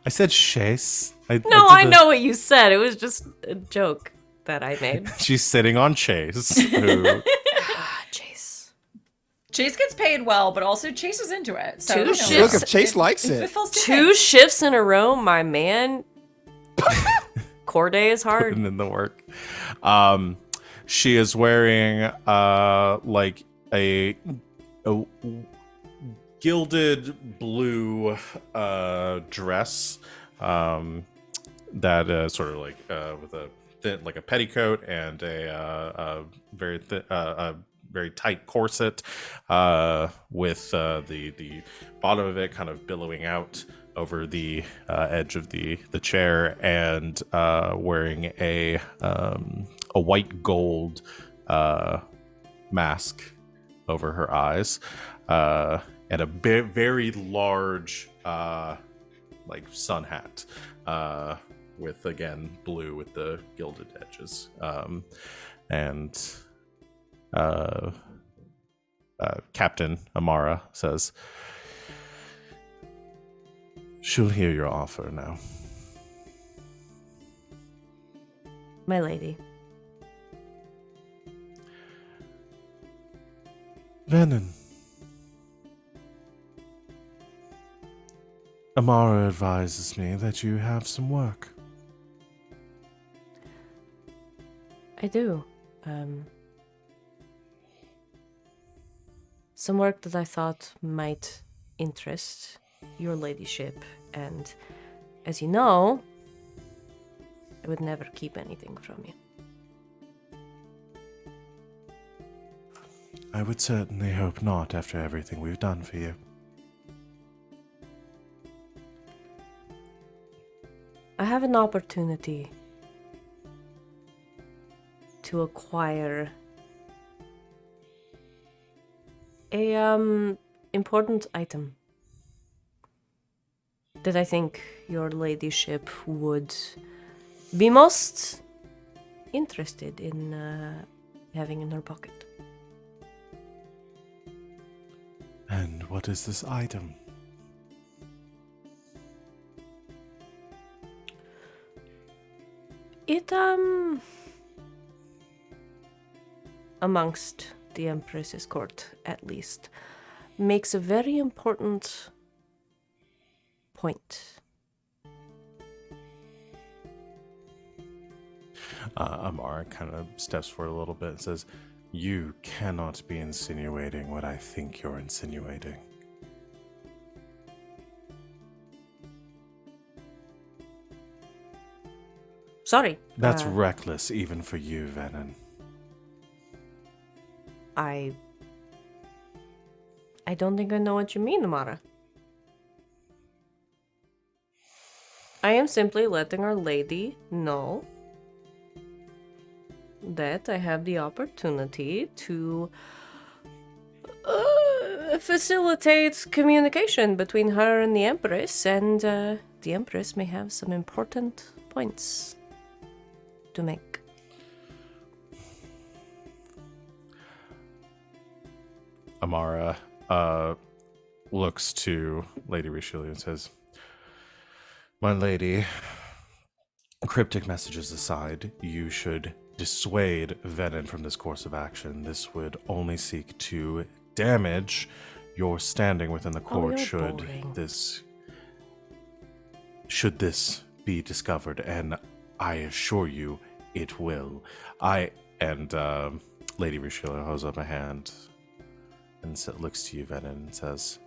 I said chaise. No, I know what you said. It was just a joke that I made. She's sitting on Chase. Who, Chase. Chase gets paid well, but also Chase is into it. So, Two shifts. Look, if Chase likes it. fulfills two Two things. shifts in a row, my man. Core day is hard. putting in the work. She is wearing a gilded blue dress that sort of with a thin, like a petticoat and a very very tight corset with the bottom of it kind of billowing out over the edge of the chair, and wearing a white gold mask over her eyes, and a very large sun hat with, again, blue with the gilded edges, and Captain Amara says, "She'll hear your offer now." My lady. Venehn. Amara advises me that you have some work. I do. Some work that I thought might interest your ladyship, and as you know, I would never keep anything from you. I would certainly hope not after everything we've done for you. I have an opportunity to acquire a important item that I think your ladyship would be most interested in having in her pocket. And what is this item? It, amongst the Empress's court, at least, makes a very important point. Amara kind of steps forward a little bit and says, "You cannot be insinuating what I think you're insinuating." Sorry. That's reckless even for you, Venehn. I don't think I know what you mean, Amara. I am simply letting Our Lady know that I have the opportunity to facilitate communication between her and the Empress, and the Empress may have some important points to make. Amara looks to Lady Richelieu and says, "My lady, cryptic messages aside, you should dissuade Venehn from this course of action. This would only seek to damage your standing within the court should this be discovered, and I assure you it will." Lady Richelieu holds up a hand and looks to you, Venehn, and says,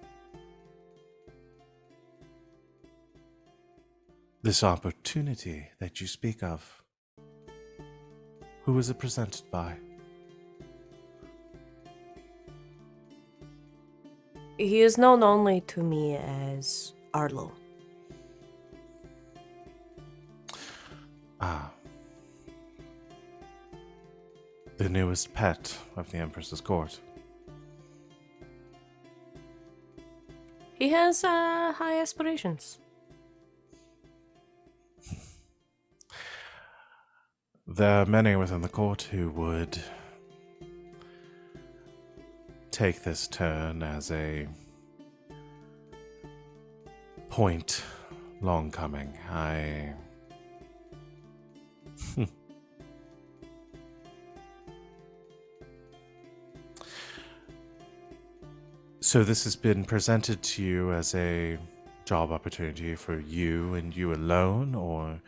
"This opportunity that you speak of, who was it presented by?" He is known only to me as Arlo. Ah. The newest pet of the Empress's court. He has high aspirations. There are many within the court who would take this turn as a point long coming. So this has been presented to you as a job opportunity for you and you alone, or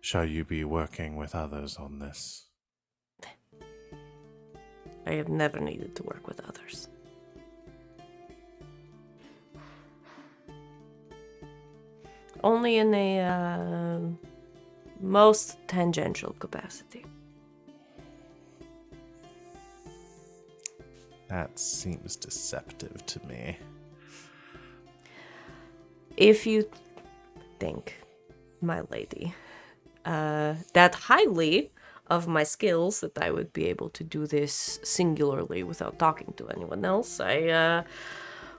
shall you be working with others on this? I have never needed to work with others. Only in a most tangential capacity. That seems deceptive to me. If you think, my lady, that highly of my skills that I would be able to do this singularly without talking to anyone else, I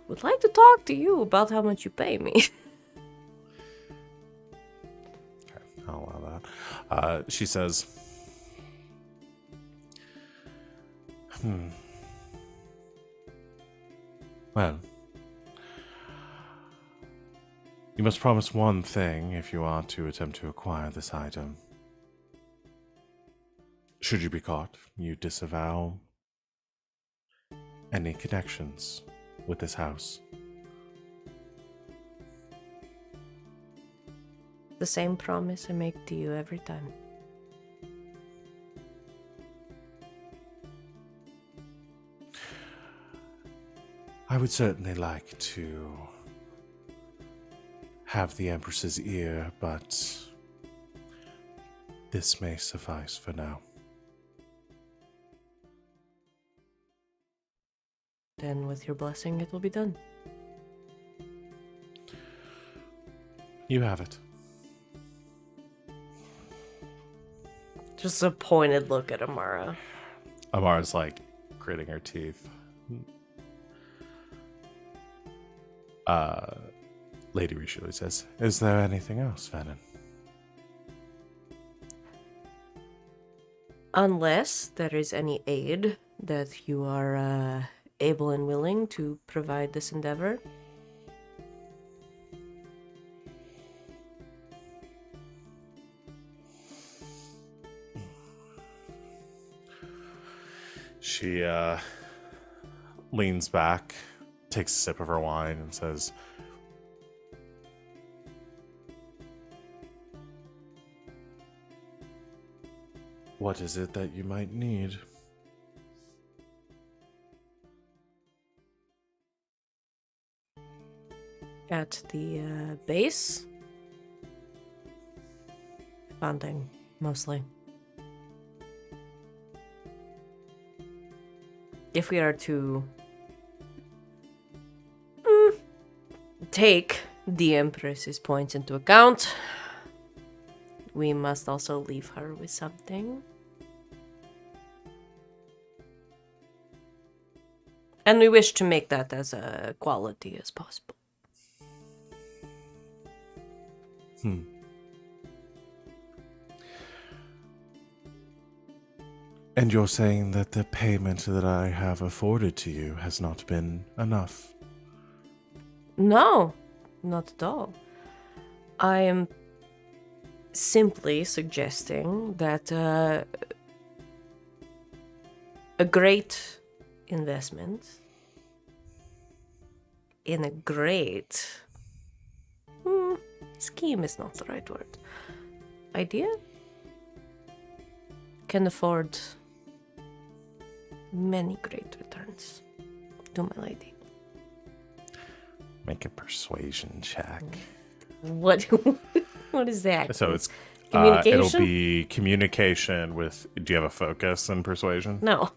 would like to talk to you about how much you pay me. Okay, I'll allow that. She says, Well, you must promise one thing if you are to attempt to acquire this item. Should you be caught, you disavow any connections with this house. The same promise I make to you every time. I would certainly like to have the Empress's ear, but this may suffice for now. then with your blessing, it will be done. You have it. Just a pointed look at Amara. Amara's like gritting her teeth. Lady Richelieu says, "Is there anything else, Venehn?" Unless there is any aid that you are able and willing to provide this endeavor. She leans back, takes a sip of her wine, and says, "What is it that you might need?" At the base? Funding, mostly. If we are to take the Empress's points into account, we must also leave her with something. And we wish to make that as a quality as possible. And you're saying that the payment that I have afforded to you has not been enough? No, not at all. I am simply suggesting that a great investment in a great scheme is not the right word. Idea can afford many great returns to my lady. Make a persuasion check. What? What is that? So it's communication. It'll be communication with. Do you have a focus in persuasion? No.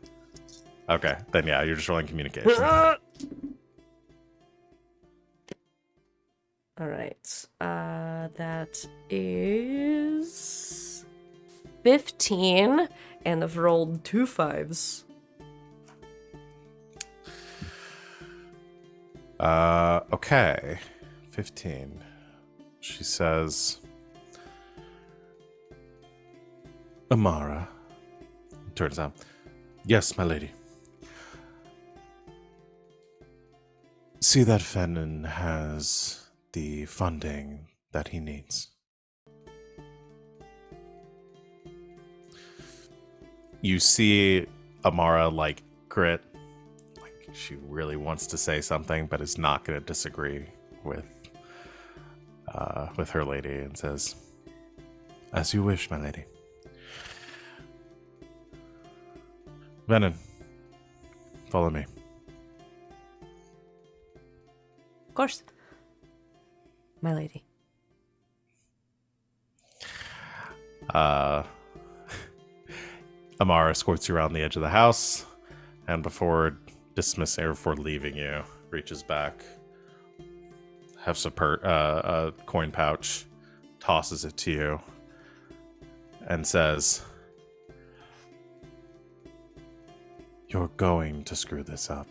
Okay, then yeah, you're just rolling communication. All right. That is 15, and I've rolled 2 5s. Okay. 15. She says, "Amara," turns out, "Yes, my lady. See that Venehn has the funding that he needs. You see Amara like grit, like she really wants to say something, but is not going to disagree with her lady, and says, "As you wish, my lady. Venehn, follow me." Of course. My lady. Amara escorts you around the edge of the house, and before dismissing or before leaving you, reaches back, hefts a coin pouch, tosses it to you, and says, "You're going to screw this up."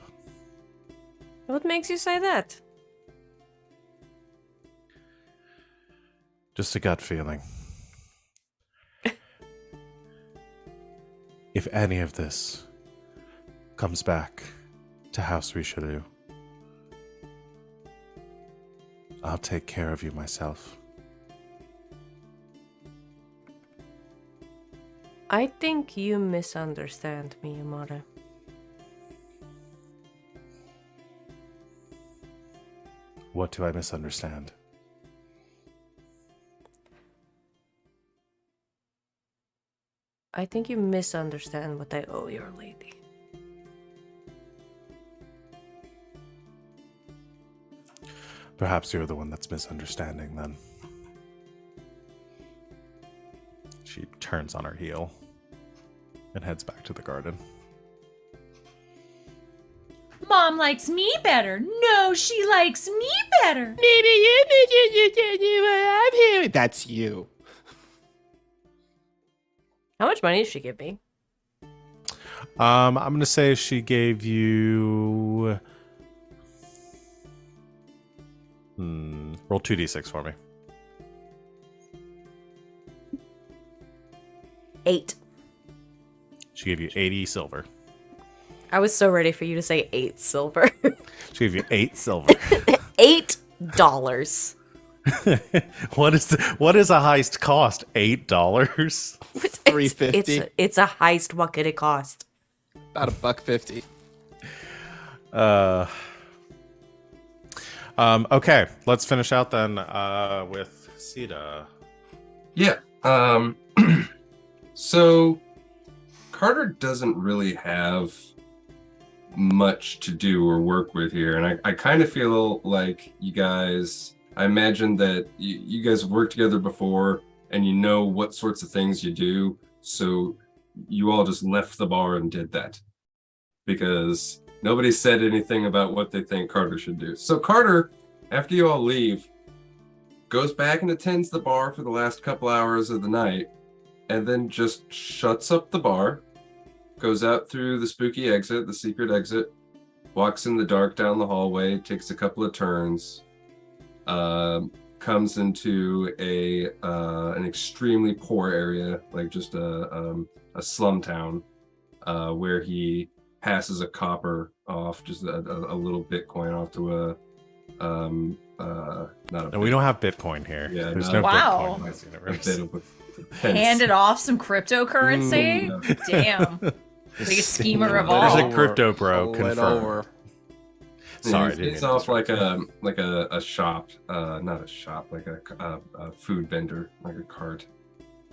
What makes you say that? Just a gut feeling. If any of this comes back to House Richelieu, I'll take care of you myself. I think you misunderstand me, Amara. What do I misunderstand? I think you misunderstand what I owe your lady. Perhaps you're the one that's misunderstanding then. She turns on her heel and heads back to the garden. Mom likes me better. No, she likes me better. That's you. How much money did she give me? I'm gonna say she gave you. Roll 2d6 for me. 8. She gave you 80 silver. I was so ready for you to say 8 silver. She gave you 8 silver. $8. What is a heist cost? $8? $3.50. It's a heist. What could it cost? About $1.50. Okay, let's finish out then with Sita. Yeah. So Carter doesn't really have much to do or work with here, and I kind of feel like you guys. I imagine that you guys have worked together before, and you know what sorts of things you do. So you all just left the bar and did that because nobody said anything about what they think Carter should do. So Carter, after you all leave, goes back and attends the bar for the last couple hours of the night, and then just shuts up the bar, goes out through the spooky exit, the secret exit, walks in the dark down the hallway, takes a couple of turns, comes into an extremely poor area, like just a slum town, where he passes a copper off, just a little Bitcoin off to And we don't have Bitcoin here. Yeah, There's no. no Wow. Bitcoin in this universe. a bit of a pence. Handed off some cryptocurrency? Damn. Biggest schemer of all. There's a crypto bro Went confirmed. over. Sorry, it's off like a shop, not a shop, like a food vendor, like a cart,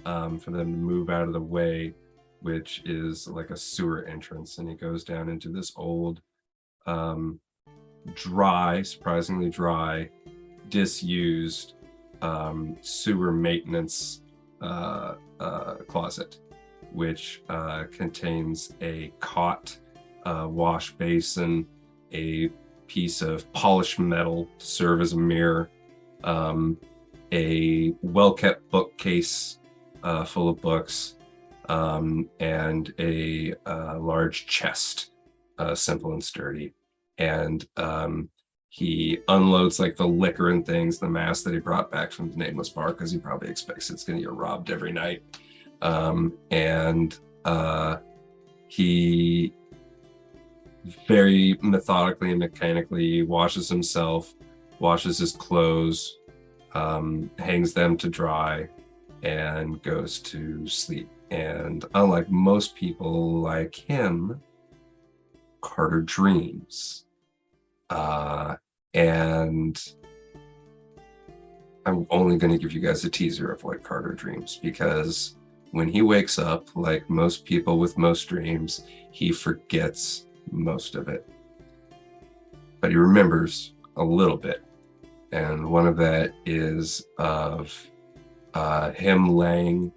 for them to move out of the way, which is like a sewer entrance, and he goes down into this old, surprisingly dry, disused sewer maintenance closet, which contains a cot, wash basin, a piece of polished metal to serve as a mirror, a well-kept bookcase full of books, and a large chest, simple and sturdy. And he unloads like the liquor and things, the mask that he brought back from the nameless bar, because he probably expects it's going to get robbed every night. And he very methodically and mechanically washes himself, washes his clothes, hangs them to dry, and goes to sleep. And unlike most people like him, Carter dreams. And I'm only going to give you guys a teaser of what Carter dreams, because when he wakes up, like most people with most dreams, he forgets most of it. But he remembers a little bit. And one of that is of him laying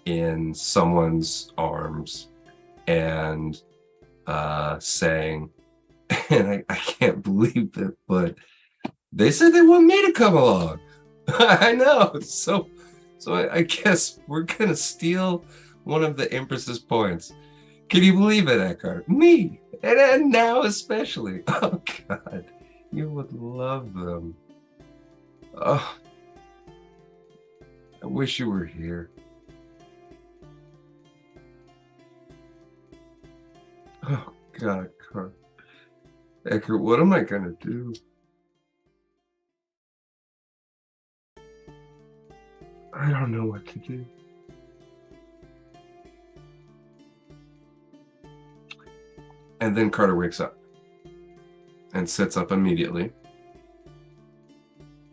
in someone's arms and saying, and I can't believe it, but they said they want me to come along. I know. So I guess we're going to steal one of the Empress's points. Can you believe it, Eckhart? Me. And now especially. Oh, God. You would love them. Oh. I wish you were here. Oh, God, Carl. Eckhart, what am I going to do? I don't know what to do. And then Carter wakes up and sits up immediately.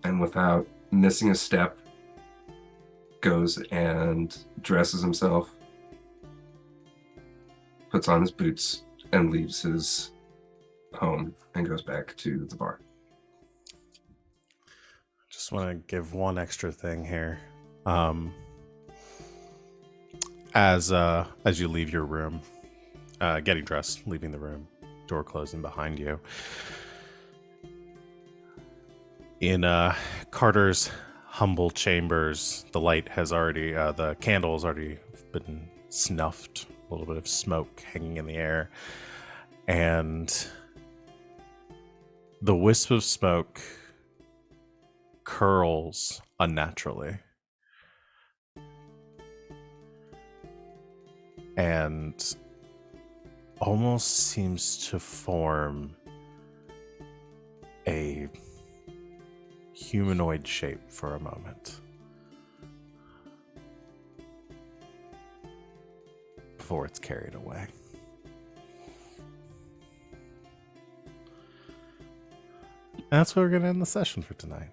And without missing a step, goes and dresses himself, puts on his boots, and leaves his home and goes back to the bar. Just want to give one extra thing here. As you leave your room, getting dressed, leaving the room, door closing behind you. In Carter's humble chambers, the light has already, the candle has already been snuffed. A little bit of smoke hanging in the air. And the wisp of smoke curls unnaturally. And almost seems to form a humanoid shape for a moment before it's carried away. And that's where we're going to end the session for tonight.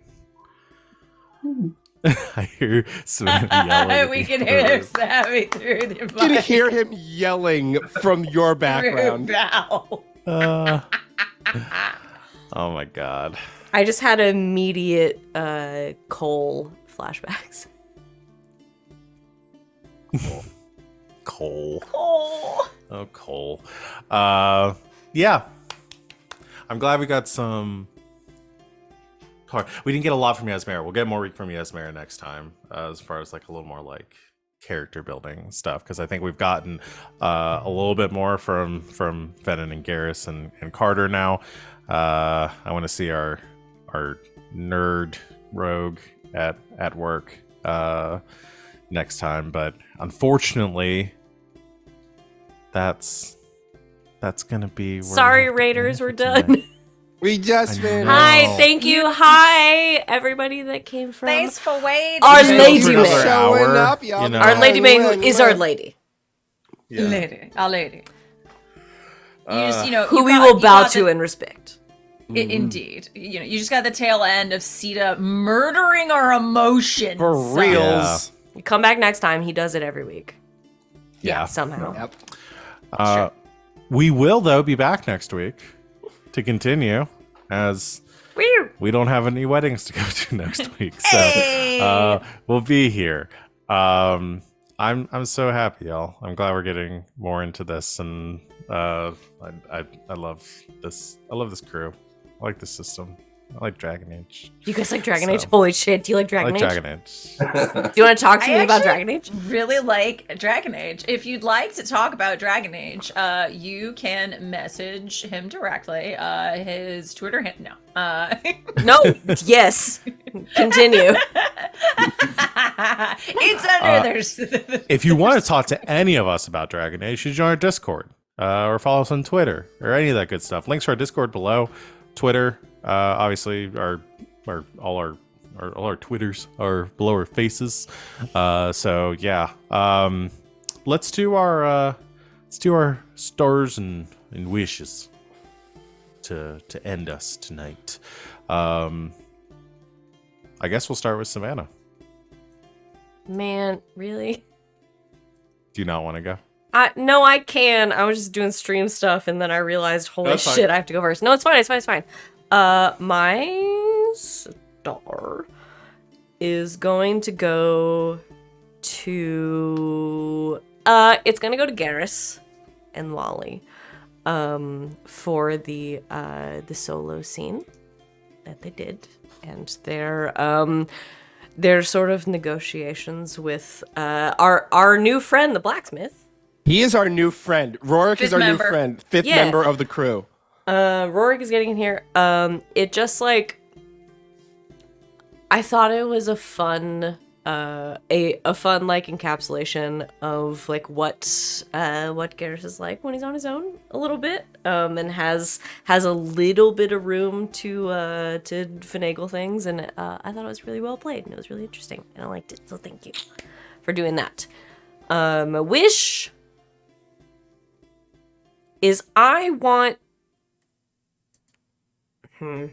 I hear Savannah yelling. We can hear him snapping through the mic. You can hear him yelling from your background. Oh my god. I just had immediate Cole flashbacks. Cole. Oh. Oh, Cole. Yeah. I'm glad we got some... We didn't get a lot from Yasmera. We'll get more from Yasmera next time, as far as like a little more like character building stuff, because I think we've gotten a little bit more from Venehn and Garas and Carter now. I want to see our nerd rogue at work next time, but unfortunately, that's gonna be. Sorry, Raiders, we're done. We just finished. Hi, thank you. Hi, everybody that came from. Thanks for waiting. Our Stay Lady for May. another Showing hour, up, y'all. you know. Our Lady May, who is our lady. Yeah. Lady, our lady. You just, you know, Who you we got- will you bow got to the- and respect. Indeed. You know, you just got the tail end of Sita murdering our emotions. For reals. You come back next time. He does it every week. Yeah. Somehow. Yep. We will though be back next week to continue, as Woo! we don't have any weddings to go to next week, so we'll be here. I'm so happy, y'all. I'm glad we're getting more into this, and I love this. I love this crew. I like this system. I like Dragon Age. You guys like Dragon So- Age? Holy shit! Do you like I Dragon like Age? Dragon Age. Do you want to talk to me about Dragon Age? Really like Dragon Age. If you'd like to talk about Dragon Age, you can message him directly. His Twitter handle. No. No. Yes. Continue. It's under there's. If you want to talk to any of us about Dragon Age, you should join our Discord or follow us on Twitter or any of that good stuff. Links to our Discord below. Twitter, obviously, all our Twitters are below our faces. So yeah, let's do our stars and wishes to end us tonight. I guess we'll start with Savannah. Man, really? Do you not want to go? No, I can. I was just doing stream stuff, and then I realized, holy That's fine. shit, I have to go first. No, it's fine. It's fine. It's fine. My star is going to go to. It's gonna go to Garas and Lolly, for the solo scene that they did, and their sort of negotiations with our new friend, the blacksmith. He is our new friend. Rorik is our member. new friend. Fifth Yeah. member of the crew. Rorik is getting in here. It just like I thought it was a fun a fun like encapsulation of like what Garas is like when he's on his own a little bit, and has a little bit of room to finagle things, and I thought it was really well played and it was really interesting and I liked it, so thank you for doing that. A wish is I want I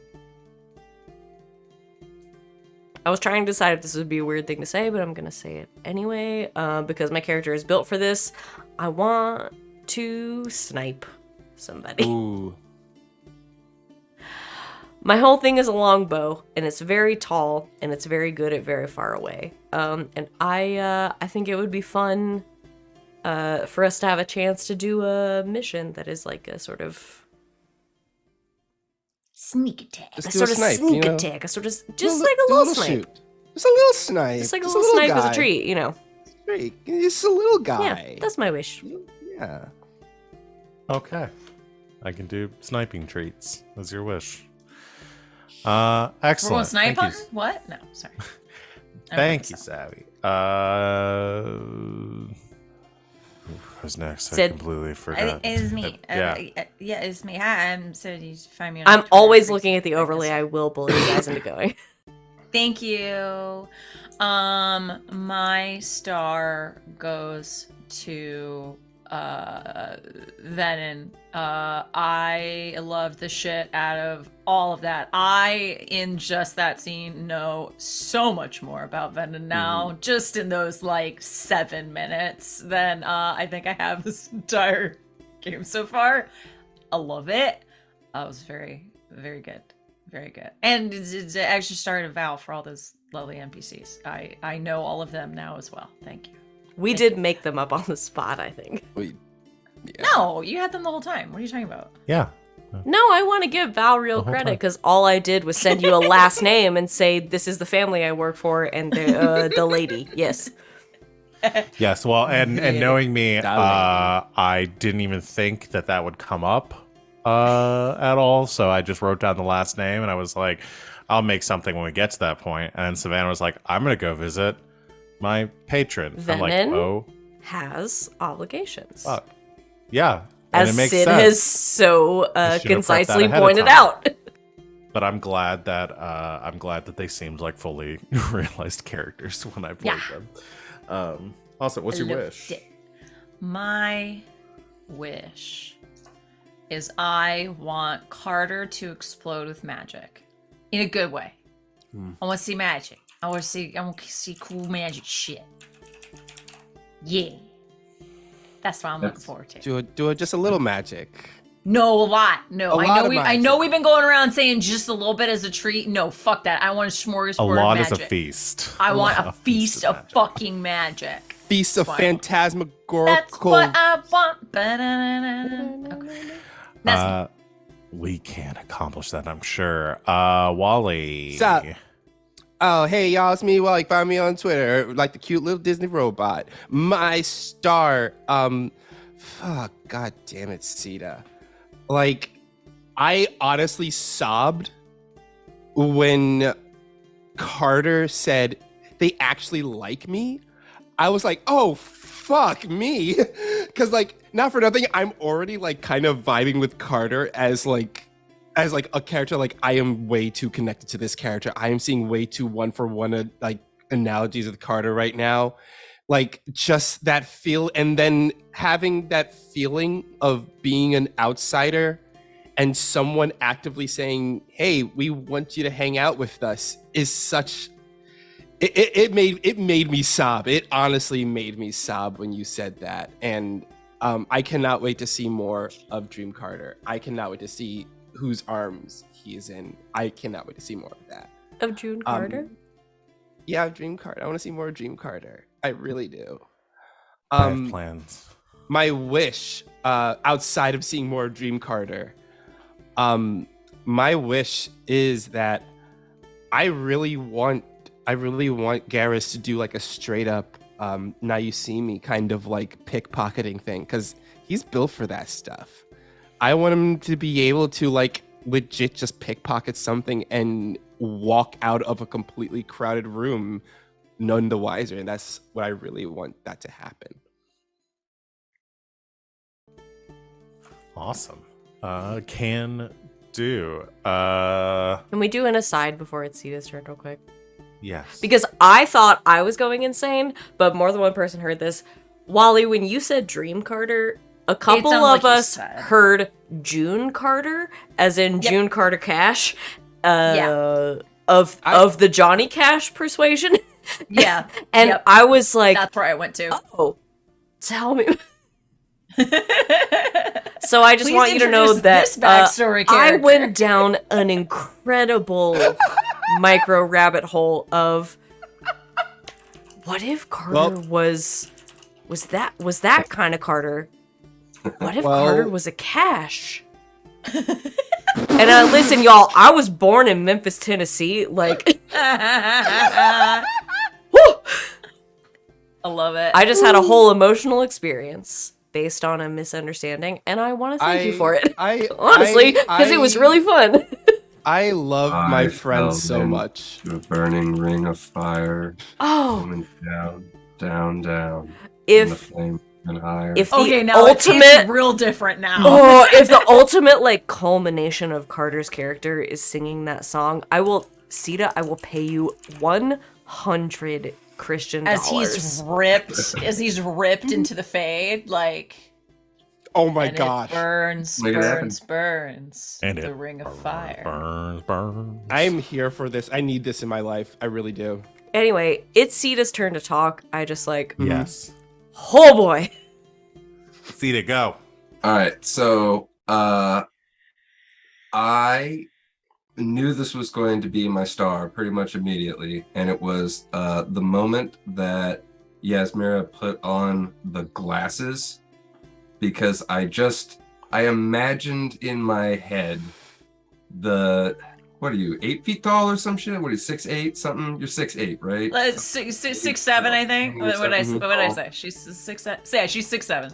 was trying to decide if this would be a weird thing to say, but I'm gonna say it anyway, because my character is built for this. I want to snipe somebody. Ooh. My whole thing is a longbow, and it's very tall, and it's very good at very far away. And I think it would be fun for us to have a chance to do a mission that is like a sort of Sneak attack. Just A do sort a of snipe, sneak you know? attack. A sort of just Do like a little snipe. shoot. Just a little snipe. Just like a Just little snipe as guy. a treat, you know. Just a little guy. Yeah, that's my wish. Yeah. Okay. I can do sniping treats as your wish. Excellent. We're going snipe Thank hunting? you. What? No, sorry. I don't Thank think you, so. Savvy. Who's next? I Sid. completely forgot. It's me. Yeah. Yeah, it's me. Hi, I'm Sadie. You find me on I'm Twitter, always Gracie. looking at the overlay. I will bully you guys into going. Thank you. My star goes to Venehn. I love the shit out of all of that. I, in just that scene, know so much more about Venehn now, just in those like 7 minutes, than I think I have this entire game so far. I love it. It was very, very good. Very good. And it's actually started a vow for all those lovely NPCs. I know all of them now as well. Thank you. We did make them up on the spot, I think. No, you had them the whole time. What are you talking about? Yeah. No, I want to give Val real whole credit time. because all I did was send you a last name and say this is the family I work for and the lady. Yes. Yes. Well, and knowing me, Darling. I didn't even think that would come up at all. So I just wrote down the last name, and I was like, I'll make something when we get to that point. And then Savannah was like, I'm gonna go visit my patron. I'm like, Venehn oh, has obligations. fuck. Yeah. And As it makes Sid sense. has so should have prepped that concisely ahead of pointed time. out. But I'm glad that they seemed like fully realized characters when I played them. Also, what's your wish? Loved it. My wish is I want Carter to explode with magic in a good way. I want to see magic. I want to see cool magic shit. Yeah. That's what I'm looking forward to. Do it just a little magic. No, a lot. No, A I lot know of I magic. know we've been going around saying just a little bit as a treat. No, fuck that. I want a smorgasbord A of lot magic. is a feast. I want lot a feast of magic. fucking magic. Feast of Fine. phantasmagorical. That's what I want. Ba-da-da-da. Okay. That's We can accomplish that, I'm sure. Wally. Sup? Oh, hey, y'all, it's me, Wally. Find me on Twitter, like the cute little Disney robot. My star, fuck, god damn it, Sita. Like, I honestly sobbed when Carter said they actually like me. I was like, oh, fuck me. Because, like, not for nothing, I'm already, like, kind of vibing with Carter as a character. Like, I am way too connected to this character. I am seeing way too one-for-one, like, analogies with Carter right now. Like, just that feel, and then having that feeling of being an outsider and someone actively saying, hey, we want you to hang out with us is such... It made me sob. It honestly made me sob when you said that. And I cannot wait to see more of Dream Carter. I cannot wait to see whose arms he is in. I cannot wait to see more of that. Of June Carter? Yeah, Dream Carter. I want to see more of Dream Carter. I really do. I have plans. My wish, outside of seeing more of Dream Carter, my wish is that I really want Garas to do like a straight up Now You See Me kind of like pickpocketing thing, because he's built for that stuff. I want him to be able to like legit just pickpocket something and walk out of a completely crowded room none the wiser, and that's what I really want that to happen. Awesome. Can do. Can we do an aside before it's Sita's turn real quick? Yes. Because I thought I was going insane, but more than one person heard this. Wally, when you said Dream Carter, a couple sounded like of you us said. heard June Carter, as in Yep. June Carter Cash, Yeah. of the Johnny Cash persuasion. Yeah. And Yep. I was like, That's where I went to. oh, tell me. So I just Please want you to know introduce that this backstory I character. went down an incredible micro rabbit hole of what if Carter was that kind of Carter? What if Well- Carter was a Cash? And listen, y'all, I was born in Memphis, Tennessee. Like, I love it. I just had a whole emotional experience based on a misunderstanding, and I want to thank you for it. Honestly, because it was really fun. I love my friends fell so much. into a burning ring of fire. Oh, Coming down, down, down. If- and the flame and higher. if the Okay, now ultimate, it's real different now. oh, if the ultimate like culmination of Carter's character is singing that song, I will pay you 100 Christian as dollars. he's ripped into the fade, like. Oh my And gosh. it burns, Make it happen. burns. And the it ring of fire. Burns. I'm here for this. I need this in my life. I really do. Anyway, it's Sita's turn to talk. I just like, Yes. oh boy. Sita, go. All right, so I knew this was going to be my star pretty much immediately, and it was the moment that Yasmera put on the glasses, because I imagined in my head what are you, 8 feet tall or some shit? What are you, 6'8", something? You're 6'8", right? 6'7", I think. What did I say? She's 6'7". Yeah, she's 6'7".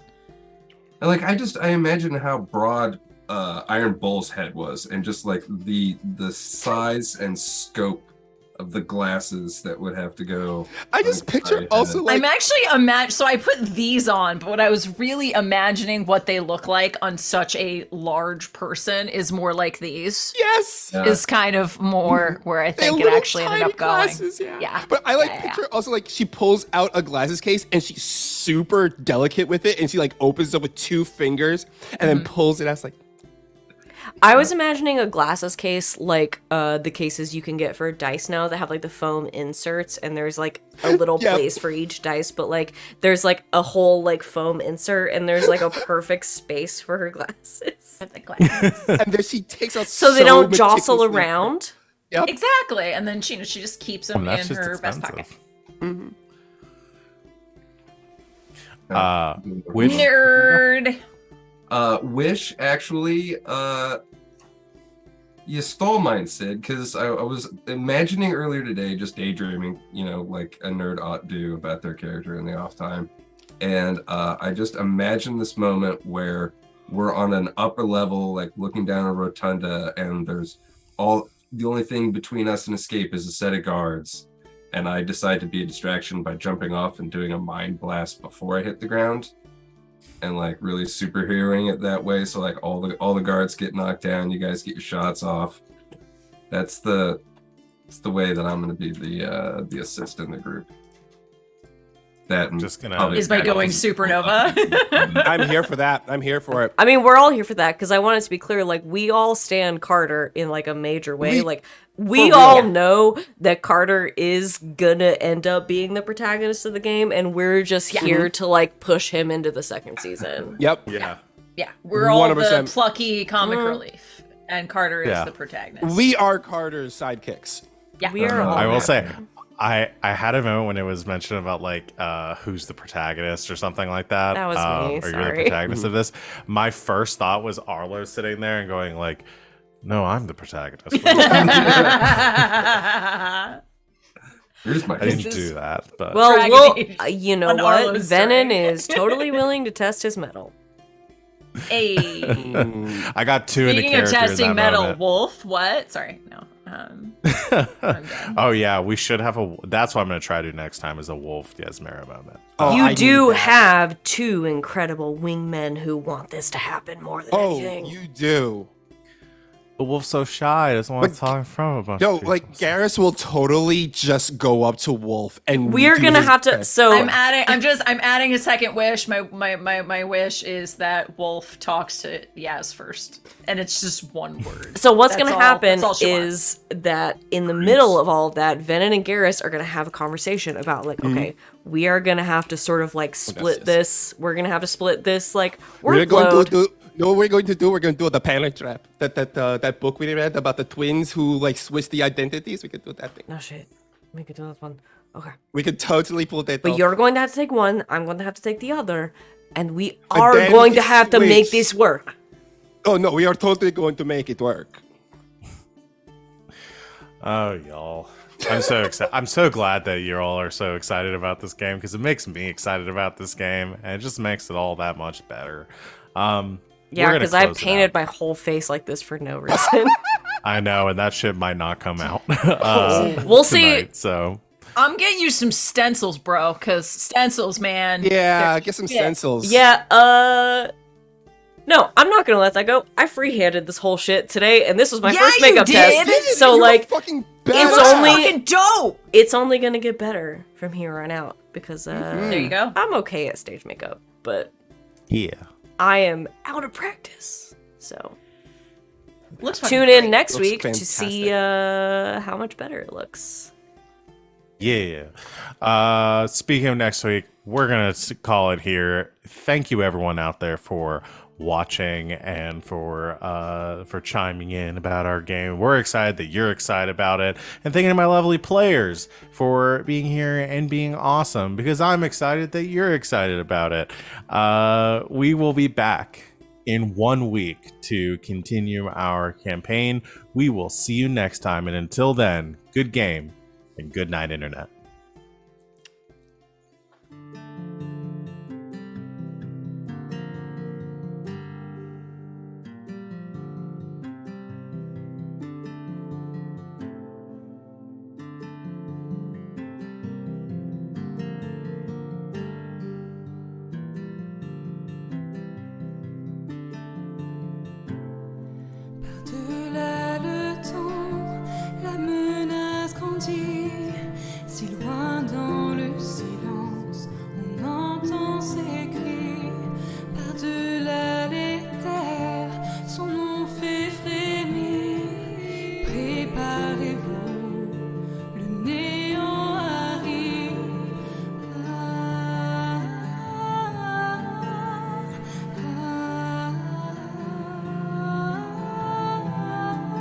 And like I imagine how broad Iron Bull's head was, and just like the size and scope of the glasses that would have to go. I just picture also like I'm actually so I put these on, but what I was really imagining what they look like on such a large person is more like these. yes. Yeah. Is kind of more where I think it little actually ended tiny up going. glasses, yeah. Yeah. But I like Yeah, picture also like she pulls out a glasses case and she's super delicate with it, and she like opens it up with 2 fingers and then pulls it out. It's like, I was imagining a glasses case like the cases you can get for dice now that have like the foam inserts, and there's like a little Yep. place for each dice, but like there's like a whole like foam insert, and there's like a perfect space for her glasses. With the glasses. and then she takes out So they don't jostle meticulously- around. Yep. Exactly. And then she just keeps them That's in just her vest pocket. expensive. Uh, Which Nerd. Wish, actually, you stole mine, Sid, because I was imagining earlier today, just daydreaming, like a nerd ought do about their character in the off time. And I just imagined this moment where we're on an upper level, like looking down a rotunda, and the only thing between us and escape is a set of guards. And I decide to be a distraction by jumping off and doing a mind blast before I hit the ground. And like really superheroing it that way, so like all the guards get knocked down, you guys get your shots off. That's the way that I'm going to be the assist in the group. That just gonna Is by going supernova. I'm here for that. I'm here for it. I mean, we're all here for that because I want it to be clear. Like, we all stand Carter in like a major way. We all know that Carter is gonna end up being the protagonist of the game, and we're just here to like push him into the second season. Yep. yeah. Yeah, we're all the 100%. plucky comic relief, and Carter is Yeah. the protagonist. We are Carter's sidekicks. Yeah. We are all. I will say, I had a moment when it was mentioned about like who's the protagonist or something like that. That was me, Or you're the sorry. protagonist of this. My first thought was Arlo sitting there and going like, "No, I'm the protagonist." Here's my I didn't This is- do that, but Well, Dragon Age you know on what? Arlo's Venehn story. is totally willing to test his metal. Hey. I got 2 in the Speaking of character in testing that metal, moment. Wolf. What? Sorry, no. I'm done. Oh yeah, we should have a. That's what I'm gonna try to do next time is a Wolf Yasmera moment. Oh, You I do need that. have 2 incredible wingmen who want this to happen more than Oh, anything. you do. But Wolf's so shy; doesn't want But- to talk in front of a bunch. No, of people. like Garas will totally just go up to Wolf and We're do gonna his have to. best. So I'm adding a second wish. My wish is that Wolf talks to Yaz first, and it's just one word. So what's That's going to all- happen that's all she is that in the middle of all of that, Venehn and Garas are going to have a conversation about like, okay, we are going to have to sort of like split yes. this. We're going to have to split this like We're going workload. to do. No, what we're going to do. We're going to do the Panic Trap. That book we read about the twins who like switch the identities. We could do that thing. No shit. We could do this one. Okay. We could totally pull that. But off. you're going to have to take one. I'm going to have to take the other. And we But are then going we to have to make switch. this work. Oh no, we are totally going to make it work. Oh, y'all. I'm so excited. I'm so glad that you all are so excited about this game because it makes me excited about this game and it just makes it all that much better. Yeah, because I painted my whole face like this for no reason. I know, and that shit might not come out. We'll see. So I'm getting you some stencils, bro, because stencils, man. Yeah, get some stencils. Yeah, no, I'm not gonna let that go. I free-handed this whole shit today, and this was my first makeup test. So, You're like, fucking fucking dope. It's only gonna get better from here on out, because, there you go. I'm okay at stage makeup, but yeah, I am out of practice, so... Looks Tune great. in next Looks week to see how much better it looks. yeah. Speaking of next week, we're gonna call it here. Thank you, everyone out there, for watching and for chiming in about our game. We're excited that you're excited about it, and thanking my lovely players for being here and being awesome, because I'm excited that you're excited about it. We will be back in 1 week to continue our campaign. We will see you next time, and until then, good game and good night, Internet.